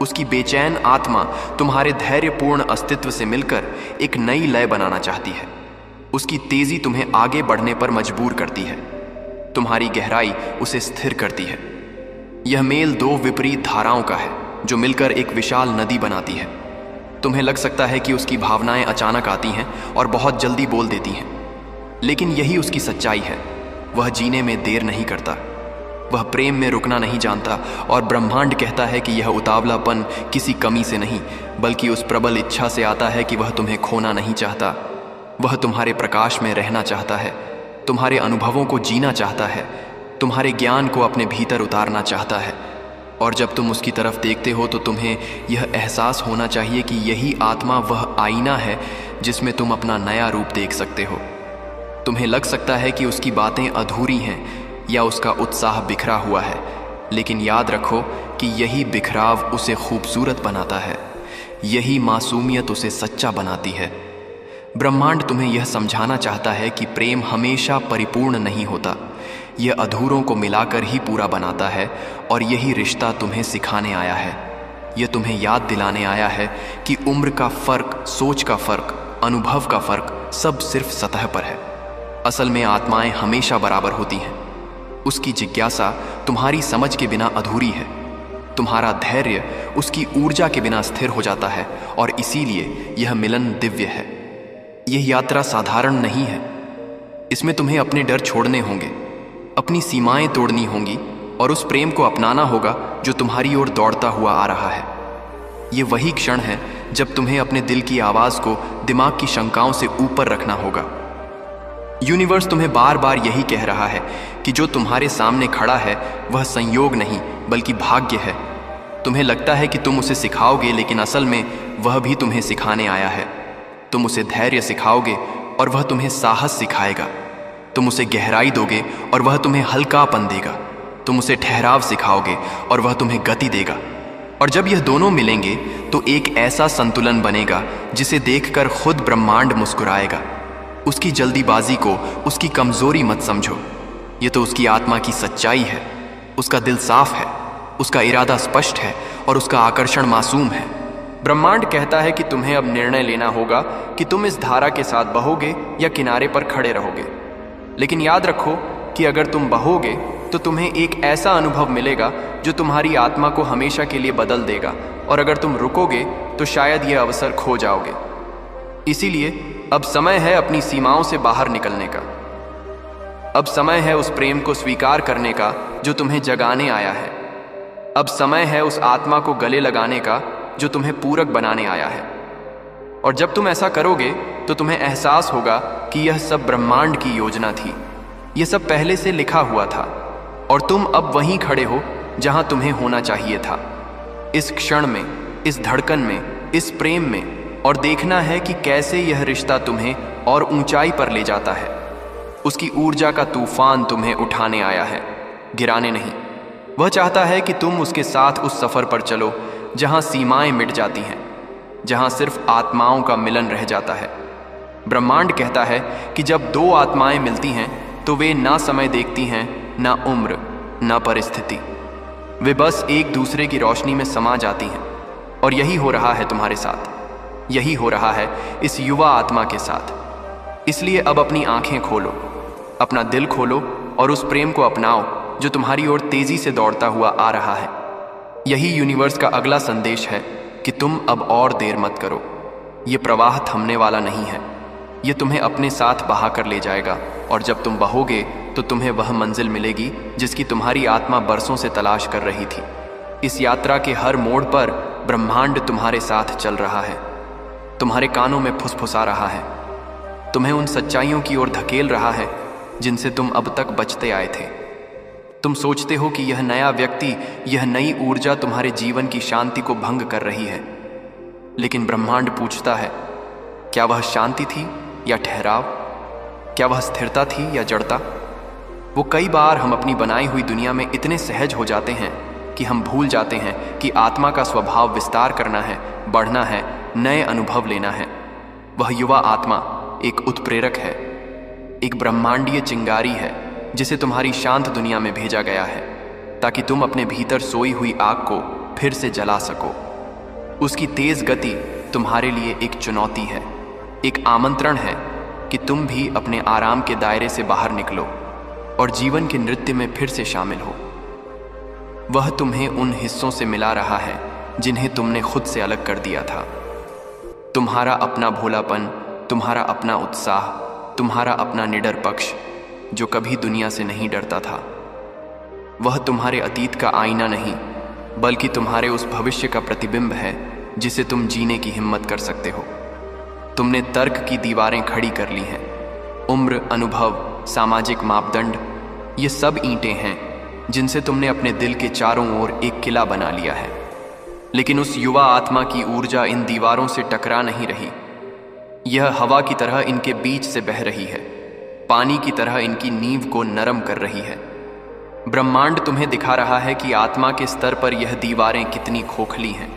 उसकी बेचैन आत्मा तुम्हारे धैर्यपूर्ण अस्तित्व से मिलकर एक नई लय बनाना चाहती है। उसकी तेजी तुम्हें आगे बढ़ने पर मजबूर करती है, तुम्हारी गहराई उसे स्थिर करती है। यह मेल दो विपरीत धाराओं का है जो मिलकर एक विशाल नदी बनाती है। तुम्हें लग सकता है कि उसकी भावनाएं अचानक आती हैं और बहुत जल्दी बोल देती हैं, लेकिन यही उसकी सच्चाई है। वह जीने में देर नहीं करता, वह प्रेम में रुकना नहीं जानता, और ब्रह्मांड कहता है कि यह उतावलापन किसी कमी से नहीं, बल्कि उस प्रबल इच्छा से आता है कि वह तुम्हें खोना नहीं चाहता। वह तुम्हारे प्रकाश में रहना चाहता है, तुम्हारे अनुभवों को जीना चाहता है, तुम्हारे ज्ञान को अपने भीतर उतारना चाहता है। और जब तुम उसकी तरफ देखते हो तो तुम्हें यह एहसास होना चाहिए कि यही आत्मा वह आईना है जिसमें तुम अपना नया रूप देख सकते हो। तुम्हें लग सकता है कि उसकी बातें अधूरी हैं या उसका उत्साह बिखरा हुआ है, लेकिन याद रखो कि यही बिखराव उसे खूबसूरत बनाता है, यही मासूमियत उसे सच्चा बनाती है। ब्रह्मांड तुम्हें यह समझाना चाहता है कि प्रेम हमेशा परिपूर्ण नहीं होता, यह अधूरों को मिलाकर ही पूरा बनाता है। और यही रिश्ता तुम्हें सिखाने आया है, यह तुम्हें याद दिलाने आया है कि उम्र का फर्क, सोच का फर्क, अनुभव का फर्क सब सिर्फ सतह पर है। असल में आत्माएं हमेशा बराबर होती हैं। उसकी जिज्ञासा तुम्हारी समझ के बिना अधूरी है, तुम्हारा धैर्य उसकी ऊर्जा के बिना स्थिर हो जाता है, और इसीलिए यह मिलन दिव्य है। यह यात्रा साधारण नहीं है, इसमें तुम्हें अपने डर छोड़ने होंगे, अपनी सीमाएं तोड़नी होंगी और उस प्रेम को अपनाना होगा जो तुम्हारी ओर दौड़ता हुआ आ रहा है। ये वही क्षण है जब तुम्हें अपने दिल की आवाज़ को दिमाग की शंकाओं से ऊपर रखना होगा। यूनिवर्स तुम्हें बार बार यही कह रहा है कि जो तुम्हारे सामने खड़ा है वह संयोग नहीं बल्कि भाग्य है। तुम्हें लगता है कि तुम उसे सिखाओगे, लेकिन असल में वह भी तुम्हें सिखाने आया है। तुम उसे धैर्य सिखाओगे और वह तुम्हें साहस सिखाएगा। तुम उसे गहराई दोगे और वह तुम्हें हल्कापन देगा। तुम उसे ठहराव सिखाओगे और वह तुम्हें गति देगा। और जब यह दोनों मिलेंगे तो एक ऐसा संतुलन बनेगा जिसे देखकर खुद ब्रह्मांड मुस्कुराएगा। उसकी जल्दीबाजी को उसकी कमजोरी मत समझो, ये तो उसकी आत्मा की सच्चाई है। उसका दिल साफ है, उसका इरादा स्पष्ट है और उसका आकर्षण मासूम है। ब्रह्मांड कहता है कि तुम्हें अब निर्णय लेना होगा कि तुम इस धारा के साथ बहोगे या किनारे पर खड़े रहोगे। लेकिन याद रखो कि अगर तुम बहोगे तो तुम्हें एक ऐसा अनुभव मिलेगा जो तुम्हारी आत्मा को हमेशा के लिए बदल देगा, और अगर तुम रुकोगे तो शायद यह अवसर खो जाओगे। इसीलिए अब समय है अपनी सीमाओं से बाहर निकलने का। अब समय है उस प्रेम को स्वीकार करने का जो तुम्हें जगाने आया है। अब समय है उस आत्मा को गले लगाने का जो तुम्हें पूरक बनाने आया है। और जब तुम ऐसा करोगे तो तुम्हें एहसास होगा कि यह सब ब्रह्मांड की योजना थी। यह सब पहले से लिखा हुआ था। और तुम अब वहीं खड़े हो जहां तुम्हें होना चाहिए था, इस क्षण में, इस धड़कन में, इस प्रेम में। और देखना है कि कैसे यह रिश्ता तुम्हें और ऊंचाई पर ले जाता है। उसकी ऊर्जा का तूफान तुम्हें उठाने आया है, गिराने नहीं। वह चाहता है कि तुम उसके साथ उस सफर पर चलो जहां सीमाएं मिट जाती हैं, जहां सिर्फ आत्माओं का मिलन रह जाता है। ब्रह्मांड कहता है कि जब दो आत्माएं मिलती हैं तो वे ना समय देखती हैं, ना उम्र, ना परिस्थिति। वे बस एक दूसरे की रोशनी में समा जाती हैं। और यही हो रहा है तुम्हारे साथ, यही हो रहा है इस युवा आत्मा के साथ। इसलिए अब अपनी आंखें खोलो, अपना दिल खोलो और उस प्रेम को अपनाओ जो तुम्हारी ओर तेजी से दौड़ता हुआ आ रहा है। यही यूनिवर्स का अगला संदेश है कि तुम अब और देर मत करो। ये प्रवाह थमने वाला नहीं है, ये तुम्हें अपने साथ बहा कर ले जाएगा। और जब तुम बहोगे तो तुम्हें वह मंजिल मिलेगी जिसकी तुम्हारी आत्मा बरसों से तलाश कर रही थी। इस यात्रा के हर मोड़ पर ब्रह्मांड तुम्हारे साथ चल रहा है, तुम्हारे कानों में फुसफुसा रहा है, तुम्हें उन सच्चाइयों की ओर धकेल रहा है जिनसे तुम अब तक बचते आए थे। तुम सोचते हो कि यह नया व्यक्ति, यह नई ऊर्जा तुम्हारे जीवन की शांति को भंग कर रही है, लेकिन ब्रह्मांड पूछता है, क्या वह शांति थी या ठहराव? क्या वह स्थिरता थी या जड़ता? वो कई बार हम अपनी बनाई हुई दुनिया में इतने सहज हो जाते हैं कि हम भूल जाते हैं कि आत्मा का स्वभाव विस्तार करना है, बढ़ना है, नए अनुभव लेना है। वह युवा आत्मा एक उत्प्रेरक है, एक ब्रह्मांडीय चिंगारी है जिसे तुम्हारी शांत दुनिया में भेजा गया है ताकि तुम अपने भीतर सोई हुई आग को फिर से जला सको। उसकी तेज गति तुम्हारे लिए एक चुनौती है, एक आमंत्रण है कि तुम भी अपने आराम के दायरे से बाहर निकलो और जीवन के नृत्य में फिर से शामिल हो। वह तुम्हें उन हिस्सों से मिला रहा है जिन्हें तुमने खुद से अलग कर दिया था। तुम्हारा अपना भोलापन, तुम्हारा अपना उत्साह, तुम्हारा अपना निडर पक्ष जो कभी दुनिया से नहीं डरता था। वह तुम्हारे अतीत का आईना नहीं, बल्कि तुम्हारे उस भविष्य का प्रतिबिंब है जिसे तुम जीने की हिम्मत कर सकते हो। तुमने तर्क की दीवारें खड़ी कर ली हैं। उम्र, अनुभव, सामाजिक मापदंड, ये सब ईंटें हैं जिनसे तुमने अपने दिल के चारों ओर एक किला बना लिया है। लेकिन उस युवा आत्मा की ऊर्जा इन दीवारों से टकरा नहीं रही। यह हवा की तरह इनके बीच से बह रही है, पानी की तरह इनकी नींव को नरम कर रही है। ब्रह्मांड तुम्हें दिखा रहा है कि आत्मा के स्तर पर यह दीवारें कितनी खोखली हैं।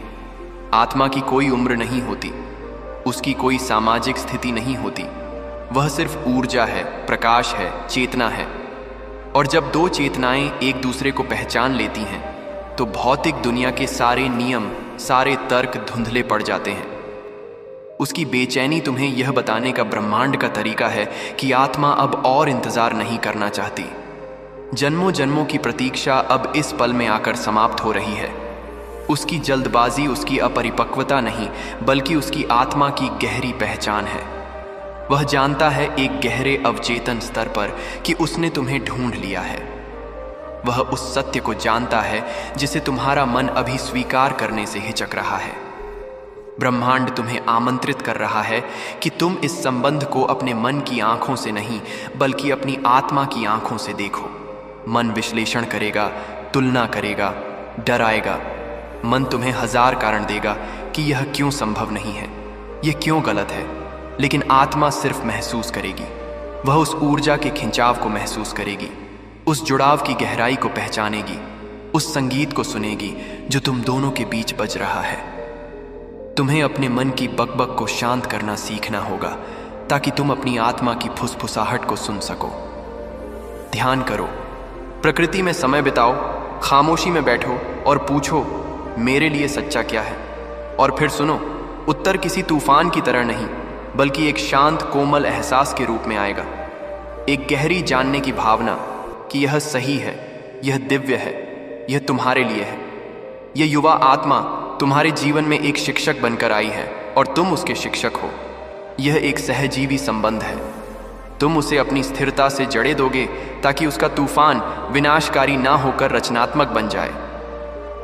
आत्मा की कोई उम्र नहीं होती, उसकी कोई सामाजिक स्थिति नहीं होती। वह सिर्फ ऊर्जा है, प्रकाश है, चेतना है। और जब दो चेतनाएं एक दूसरे को पहचान लेती हैं तो भौतिक दुनिया के सारे नियम, सारे तर्क धुंधले पड़ जाते हैं। उसकी बेचैनी तुम्हें यह बताने का ब्रह्मांड का तरीका है कि आत्मा अब और इंतजार नहीं करना चाहती। जन्मों जन्मों की प्रतीक्षा अब इस पल में आकर समाप्त हो रही है। उसकी जल्दबाजी उसकी अपरिपक्वता नहीं, बल्कि उसकी आत्मा की गहरी पहचान है। वह जानता है एक गहरे अवचेतन स्तर पर कि उसने तुम्हें ढूंढ लिया है। वह उस सत्य को जानता है जिसे तुम्हारा मन अभी स्वीकार करने से हिचक रहा है। ब्रह्मांड तुम्हें आमंत्रित कर रहा है कि तुम इस संबंध को अपने मन की आंखों से नहीं, बल्कि अपनी आत्मा की आंखों से देखो। मन विश्लेषण करेगा, तुलना करेगा, डराएगा। मन तुम्हें हजार कारण देगा कि यह क्यों संभव नहीं है, यह क्यों गलत है। लेकिन आत्मा सिर्फ महसूस करेगी। वह उस ऊर्जा के खिंचाव को महसूस करेगी, उस जुड़ाव की गहराई को पहचानेगी, उस संगीत को सुनेगी जो तुम दोनों के बीच बज रहा है। तुम्हें अपने मन की बकबक को शांत करना सीखना होगा ताकि तुम अपनी आत्मा की फुसफुसाहट को सुन सको। ध्यान करो, प्रकृति में समय बिताओ, खामोशी में बैठो और पूछो, मेरे लिए सच्चा क्या है। और फिर सुनो, उत्तर किसी तूफान की तरह नहीं, बल्कि एक शांत कोमल एहसास के रूप में आएगा। एक गहरी जानने की भावना कि यह सही है, यह दिव्य है, यह तुम्हारे लिए है। यह युवा आत्मा तुम्हारे जीवन में एक शिक्षक बनकर आई है और तुम उसके शिक्षक हो। यह एक सहजीवी संबंध है। तुम उसे अपनी स्थिरता से जड़े दोगे ताकि उसका तूफान विनाशकारी ना होकर रचनात्मक बन जाए।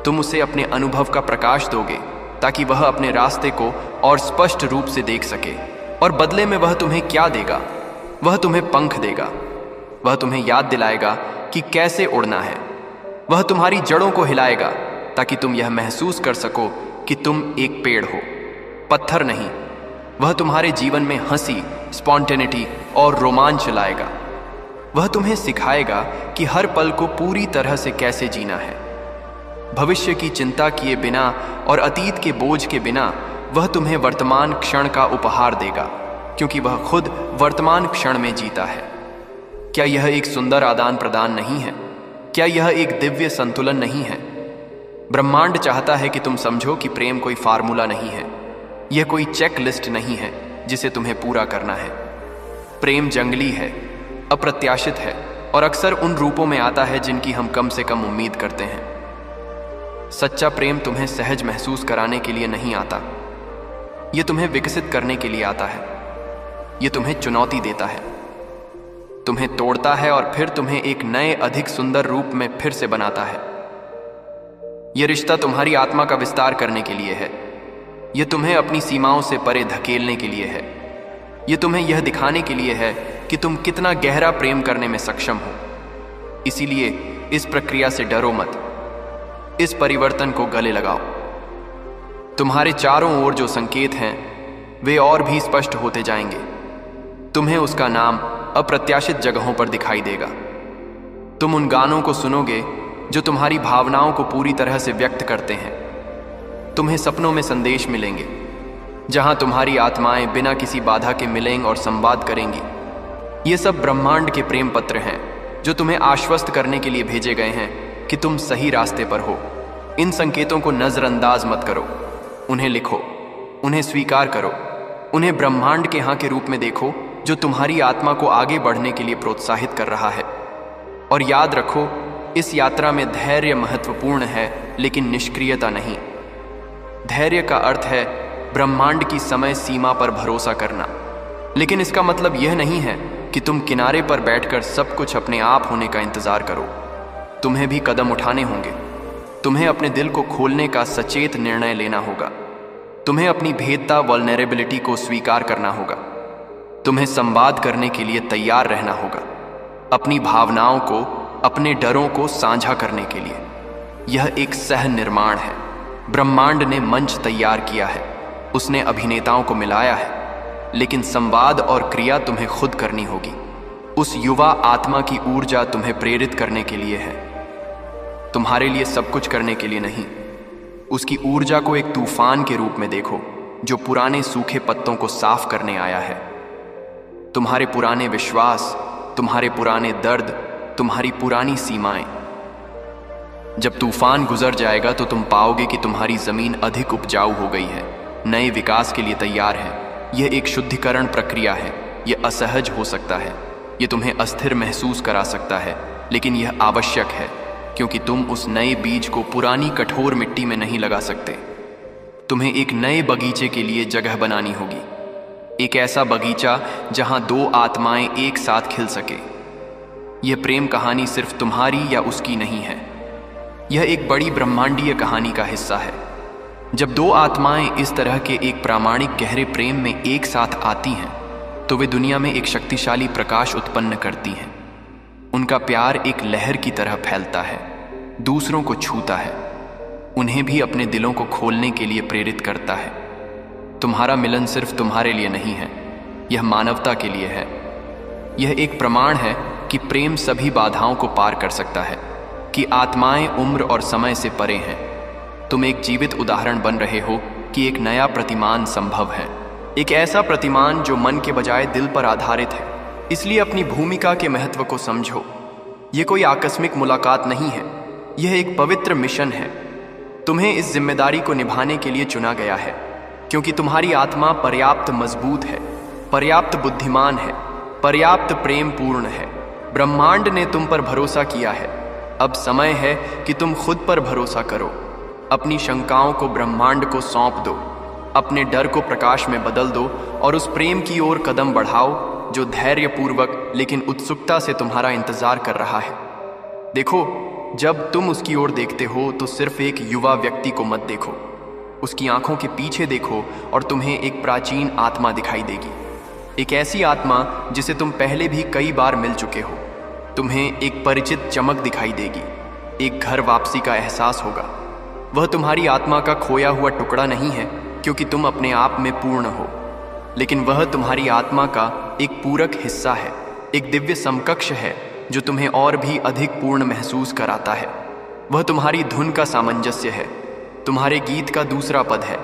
तुम उसे अपने अनुभव का प्रकाश दोगे ताकि वह अपने रास्ते को और स्पष्ट रूप से देख सके। और बदले में वह तुम्हें क्या देगा? वह तुम्हें पंख देगा। वह तुम्हें याद दिलाएगा कि कैसे उड़ना है। वह तुम्हारी जड़ों को हिलाएगा ताकि तुम यह महसूस कर सको कि तुम एक पेड़ हो, पत्थर नहीं। वह तुम्हारे जीवन में हंसी, स्पॉन्टेनिटी और रोमांच लाएगा। वह तुम्हें सिखाएगा कि हर पल को पूरी तरह से कैसे जीना है। भविष्य की चिंता किए बिना और अतीत के बोझ के बिना वह तुम्हें वर्तमान क्षण का उपहार देगा, क्योंकि वह खुद वर्तमान क्षण में जीता है। क्या यह एक सुंदर आदान प्रदान नहीं है? क्या यह एक दिव्य संतुलन नहीं है? ब्रह्मांड चाहता है कि तुम समझो कि प्रेम कोई फार्मूला नहीं है, यह कोई चेक लिस्ट नहीं है जिसे तुम्हें पूरा करना है। प्रेम जंगली है, अप्रत्याशित है और अक्सर उन रूपों में आता है जिनकी हम कम से कम उम्मीद करते हैं। सच्चा प्रेम तुम्हें सहज महसूस कराने के लिए नहीं आता, यह तुम्हें विकसित करने के लिए आता है। यह तुम्हें चुनौती देता है, तुम्हें तोड़ता है और फिर तुम्हें एक नए अधिक सुंदर रूप में फिर से बनाता है। यह रिश्ता तुम्हारी आत्मा का विस्तार करने के लिए है। यह तुम्हें अपनी सीमाओं से परे धकेलने के लिए है। यह तुम्हें यह दिखाने के लिए है कि तुम कितना गहरा प्रेम करने में सक्षम हो। इसीलिए इस प्रक्रिया से डरो मत, इस परिवर्तन को गले लगाओ। तुम्हारे चारों ओर जो संकेत हैं वे और भी स्पष्ट होते जाएंगे। तुम्हें उसका नाम अप्रत्याशित जगहों पर दिखाई देगा। तुम उन गानों को सुनोगे जो तुम्हारी भावनाओं को पूरी तरह से व्यक्त करते हैं। तुम्हें सपनों में संदेश मिलेंगे जहां तुम्हारी आत्माएं बिना किसी बाधा के मिलेंगे और संवाद करेंगी। ये सब ब्रह्मांड के प्रेम पत्र हैं जो तुम्हें आश्वस्त करने के लिए भेजे गए हैं कि तुम सही रास्ते पर हो। इन संकेतों को नजरअंदाज मत करो, उन्हें लिखो, उन्हें स्वीकार करो, उन्हें ब्रह्मांड के हाँ के रूप में देखो जो तुम्हारी आत्मा को आगे बढ़ने के लिए प्रोत्साहित कर रहा है। और याद रखो, इस यात्रा में धैर्य महत्वपूर्ण है, लेकिन निष्क्रियता नहीं। धैर्य का अर्थ है ब्रह्मांड की समय सीमा पर भरोसा करना, लेकिन इसका मतलब यह नहीं है कि तुम किनारे पर बैठकर सब कुछ अपने आप होने का इंतजार करो। तुम्हें भी कदम उठाने होंगे। तुम्हें अपने दिल को खोलने का सचेत निर्णय लेना होगा। तुम्हें अपनी भेदता, वल्नरेबिलिटी को स्वीकार करना होगा। तुम्हें संवाद करने के लिए तैयार रहना होगा, अपनी भावनाओं को, अपने डरों को साझा करने के लिए। यह एक सह निर्माण है। ब्रह्मांड ने मंच तैयार किया है, उसने अभिनेताओं को मिलाया है, लेकिन संवाद और क्रिया तुम्हें खुद करनी होगी। उस युवा आत्मा की ऊर्जा तुम्हें प्रेरित करने के लिए है, तुम्हारे लिए सब कुछ करने के लिए नहीं। उसकी ऊर्जा को एक तूफान के रूप में देखो जो पुराने सूखे पत्तों को साफ करने आया है। तुम्हारे पुराने विश्वास, तुम्हारे पुराने दर्द, तुम्हारी पुरानी सीमाएं। जब तूफान गुजर जाएगा तो तुम पाओगे कि तुम्हारी जमीन अधिक उपजाऊ हो गई है, नए विकास के लिए तैयार है। यह एक शुद्धिकरण प्रक्रिया है। यह असहज हो सकता है, यह तुम्हें अस्थिर महसूस करा सकता है, लेकिन यह आवश्यक है, क्योंकि तुम उस नए बीज को पुरानी कठोर मिट्टी में नहीं लगा सकते। तुम्हें एक नए बगीचे के लिए जगह बनानी होगी, एक ऐसा बगीचा जहां दो आत्माएं एक साथ खिल सके। यह प्रेम कहानी सिर्फ तुम्हारी या उसकी नहीं है, यह एक बड़ी ब्रह्मांडीय कहानी का हिस्सा है। जब दो आत्माएं इस तरह के एक प्रामाणिक गहरे प्रेम में एक साथ आती हैं तो वे दुनिया में एक शक्तिशाली प्रकाश उत्पन्न करती हैं। उनका प्यार एक लहर की तरह फैलता है, दूसरों को छूता है, उन्हें भी अपने दिलों को खोलने के लिए प्रेरित करता है। तुम्हारा मिलन सिर्फ तुम्हारे लिए नहीं है, यह मानवता के लिए है। यह एक प्रमाण है कि प्रेम सभी बाधाओं को पार कर सकता है, कि आत्माएं उम्र और समय से परे हैं। तुम एक जीवित उदाहरण बन रहे हो कि एक नया प्रतिमान संभव है, एक ऐसा प्रतिमान जो मन के बजाय दिल पर आधारित है। इसलिए अपनी भूमिका के महत्व को समझो। यह कोई आकस्मिक मुलाकात नहीं है, यह एक पवित्र मिशन है। तुम्हें इस जिम्मेदारी को निभाने के लिए चुना गया है, क्योंकि तुम्हारी आत्मा पर्याप्त मजबूत है, पर्याप्त बुद्धिमान है, पर्याप्त प्रेम पूर्ण है। ब्रह्मांड ने तुम पर भरोसा किया है। अब समय है कि तुम खुद पर भरोसा करो। अपनी शंकाओं को ब्रह्मांड को सौंप दो, अपने डर को प्रकाश में बदल दो और उस प्रेम की ओर कदम बढ़ाओ जो धैर्यपूर्वक लेकिन उत्सुकता से तुम्हारा इंतजार कर रहा है। देखो, जब तुम उसकी ओर देखते हो तो सिर्फ एक युवा व्यक्ति को मत देखो, उसकी आंखों के पीछे देखो और तुम्हें एक प्राचीन आत्मा दिखाई देगी। एक ऐसी आत्मा जिसे तुम पहले भी कई बार मिल चुके हो, तुम्हें एक परिचित चमक दिखाई देगी, एक घर वापसी का एहसास होगा। वह तुम्हारी आत्मा का खोया हुआ टुकड़ा नहीं है, क्योंकि तुम अपने आप में पूर्ण हो, लेकिन वह तुम्हारी आत्मा का एक पूरक हिस्सा है, एक दिव्य समकक्ष है जो तुम्हें और भी अधिक पूर्ण महसूस कराता है। वह तुम्हारी धुन का सामंजस्य है, तुम्हारे गीत का दूसरा पद है।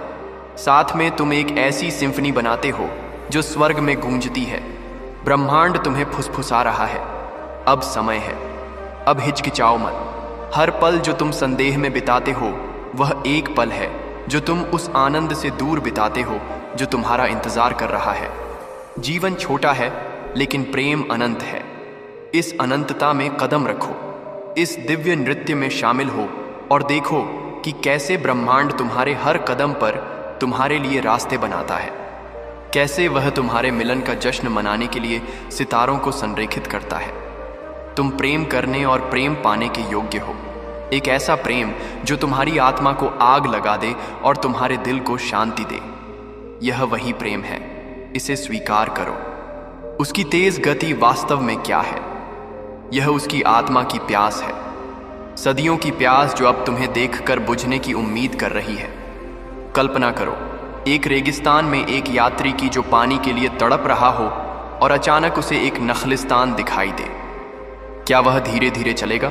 साथ में तुम एक ऐसी सिम्फनी बनाते हो जो स्वर्ग में गूंजती है। ब्रह्मांड तुम्हें फुसफुसा रहा है, अब समय है, अब हिचकिचाओ मत। हर पल जो तुम संदेह में बिताते हो वह एक पल है जो तुम उस आनंद से दूर बिताते हो जो तुम्हारा इंतजार कर रहा है। जीवन छोटा है लेकिन प्रेम अनंत है। इस अनंतता में कदम रखो, इस दिव्य नृत्य में शामिल हो और देखो कि कैसे ब्रह्मांड तुम्हारे हर कदम पर तुम्हारे लिए रास्ते बनाता है, कैसे वह तुम्हारे मिलन का जश्न मनाने के लिए सितारों को संरेखित करता है। तुम प्रेम करने और प्रेम पाने के योग्य हो, एक ऐसा प्रेम जो तुम्हारी आत्मा को आग लगा दे और तुम्हारे दिल को शांति दे। यह वही प्रेम है, इसे स्वीकार करो। उसकी तेज गति वास्तव में क्या है? यह उसकी आत्मा की प्यास है, सदियों की प्यास जो अब तुम्हें देखकर बुझने की उम्मीद कर रही है। कल्पना करो एक रेगिस्तान में एक यात्री की जो पानी के लिए तड़प रहा हो और अचानक उसे एक नखलिस्तान दिखाई दे। क्या वह धीरे धीरे चलेगा?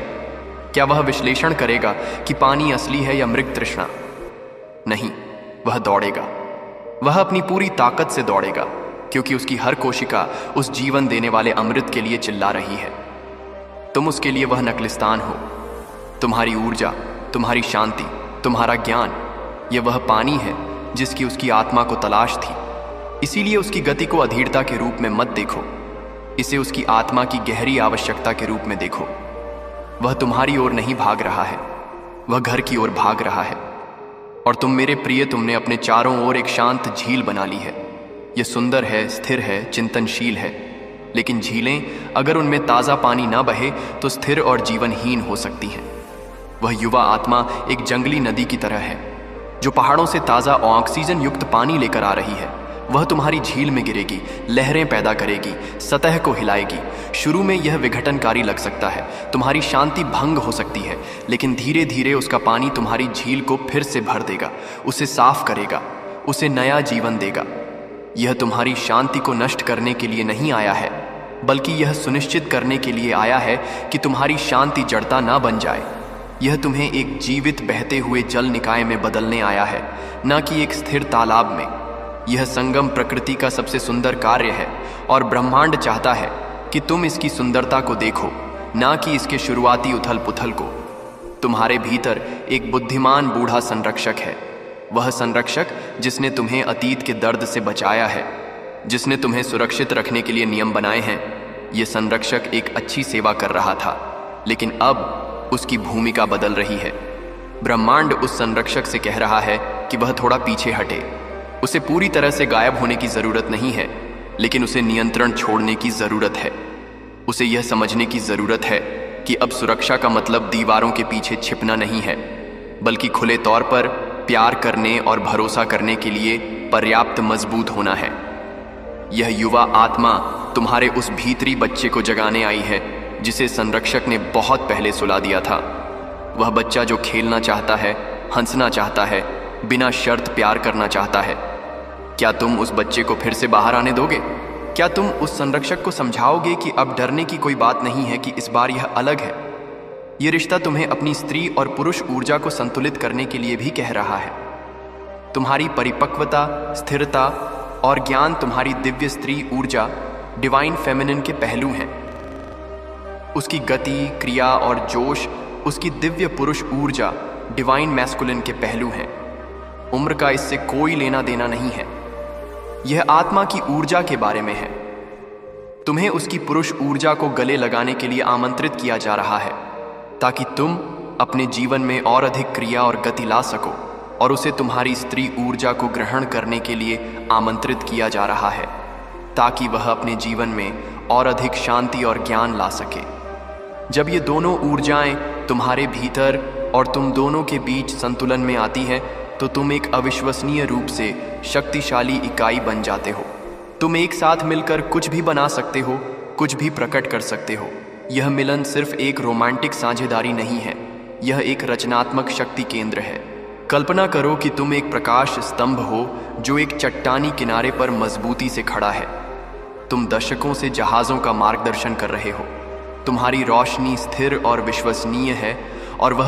क्या वह विश्लेषण करेगा कि पानी असली है या मृग तृष्णा? नहीं, वह दौड़ेगा। वह अपनी पूरी ताकत से दौड़ेगा, क्योंकि उसकी हर कोशिका उस जीवन देने वाले अमृत के लिए चिल्ला रही है। तुम उसके लिए वह नखलिस्तान हो। तुम्हारी ऊर्जा, तुम्हारी शांति, तुम्हारा ज्ञान, यह वह पानी है जिसकी उसकी आत्मा को तलाश थी। इसीलिए उसकी गति को अधीरता के रूप में मत देखो, इसे उसकी आत्मा की गहरी आवश्यकता के रूप में देखो। वह तुम्हारी ओर नहीं भाग रहा है, वह घर की ओर भाग रहा है। और तुम मेरे प्रिय, तुमने अपने चारों ओर एक शांत झील बना ली है। यह सुंदर है, स्थिर है, चिंतनशील है। लेकिन झीलें अगर उनमें ताज़ा पानी ना बहे तो स्थिर और जीवनहीन हो सकती हैं। वह युवा आत्मा एक जंगली नदी की तरह है जो पहाड़ों से ताज़ा ऑक्सीजन युक्त पानी लेकर आ रही है। वह तुम्हारी झील में गिरेगी, लहरें पैदा करेगी, सतह को हिलाएगी। शुरू में यह विघटनकारी लग सकता है, तुम्हारी शांति भंग हो सकती है, लेकिन धीरे धीरे उसका पानी तुम्हारी झील को फिर से भर देगा, उसे साफ करेगा, उसे नया जीवन देगा। यह तुम्हारी शांति को नष्ट करने के लिए नहीं आया है, बल्कि यह सुनिश्चित करने के लिए आया है कि तुम्हारी शांति जड़ता ना बन जाए। यह तुम्हें एक जीवित बहते हुए जल निकाय में बदलने आया है, न कि एक स्थिर तालाब में। यह संगम प्रकृति का सबसे सुंदर कार्य है और ब्रह्मांड चाहता है कि तुम इसकी सुंदरता को देखो, ना कि इसके शुरुआती उथल पुथल को। तुम्हारे भीतर एक बुद्धिमान बूढ़ा संरक्षक है, वह संरक्षक जिसने तुम्हें अतीत के दर्द से बचाया है, जिसने तुम्हें सुरक्षित रखने के लिए नियम बनाए हैं। यह संरक्षक एक अच्छी सेवा कर रहा था, लेकिन अब उसकी भूमिका बदल रही है। ब्रह्मांड उस संरक्षक से कह रहा है कि वह थोड़ा पीछे हटे। उसे पूरी तरह से गायब होने की जरूरत नहीं है, लेकिन उसे नियंत्रण छोड़ने की जरूरत है। उसे यह समझने की जरूरत है कि अब सुरक्षा का मतलब दीवारों के पीछे छिपना नहीं है, बल्कि खुले तौर पर प्यार करने और भरोसा करने के लिए पर्याप्त मजबूत होना है। यह युवा आत्मा तुम्हारे उस भीतरी बच्चे को जगाने आई है जिसे संरक्षक ने बहुत पहले सुला दिया था। वह बच्चा जो खेलना चाहता है, हंसना चाहता है, बिना शर्त प्यार करना चाहता है। क्या तुम उस बच्चे को फिर से बाहर आने दोगे? क्या तुम उस संरक्षक को समझाओगे कि अब डरने की कोई बात नहीं है, कि इस बार यह अलग है? यह रिश्ता तुम्हें अपनी स्त्री और पुरुष ऊर्जा को संतुलित करने के लिए भी कह रहा है। तुम्हारी परिपक्वता, स्थिरता और ज्ञान तुम्हारी दिव्य स्त्री ऊर्जा, डिवाइन फेमिनिन के पहलू हैं। उसकी गति, क्रिया और जोश उसकी दिव्य पुरुष ऊर्जा, डिवाइन मैस्कुलिन के पहलू हैं। उम्र का इससे कोई लेना देना नहीं है। यह आत्मा की ऊर्जा के बारे में है। तुम्हें उसकी पुरुष ऊर्जा को गले लगाने के लिए आमंत्रित किया जा रहा है, ताकि तुम अपने जीवन में और अधिक क्रिया और गति ला सको, और उसे तुम्हारी स्त्री ऊर्जा को ग्रहण करने के लिए आमंत्रित किया जा रहा है, ताकि वह अपने जीवन में और अधिक शांति और ज्ञान ला सके। जब ये दोनों ऊर्जाएं तुम्हारे भीतर और तुम दोनों के बीच संतुलन में आती हैं, तो तुम एक अविश्वसनीय रूप से शक्तिशाली इकाई बन जाते हो। तुम एक साथ मिलकर कुछ भी बना सकते हो, कुछ भी प्रकट कर सकते हो। यह मिलन सिर्फ एक रोमांटिक साझेदारी नहीं है, यह एक रचनात्मक शक्ति केंद्र है। कल्पना करो कि तुम एक प्रकाश स्तंभ हो जो एक चट्टानी किनारे पर मजबूती से खड़ा है। तुम दशकों से जहाज़ों का मार्गदर्शन कर रहे हो। तुम्हारी रोशनी स्थिर और विश्वसनीय है और वह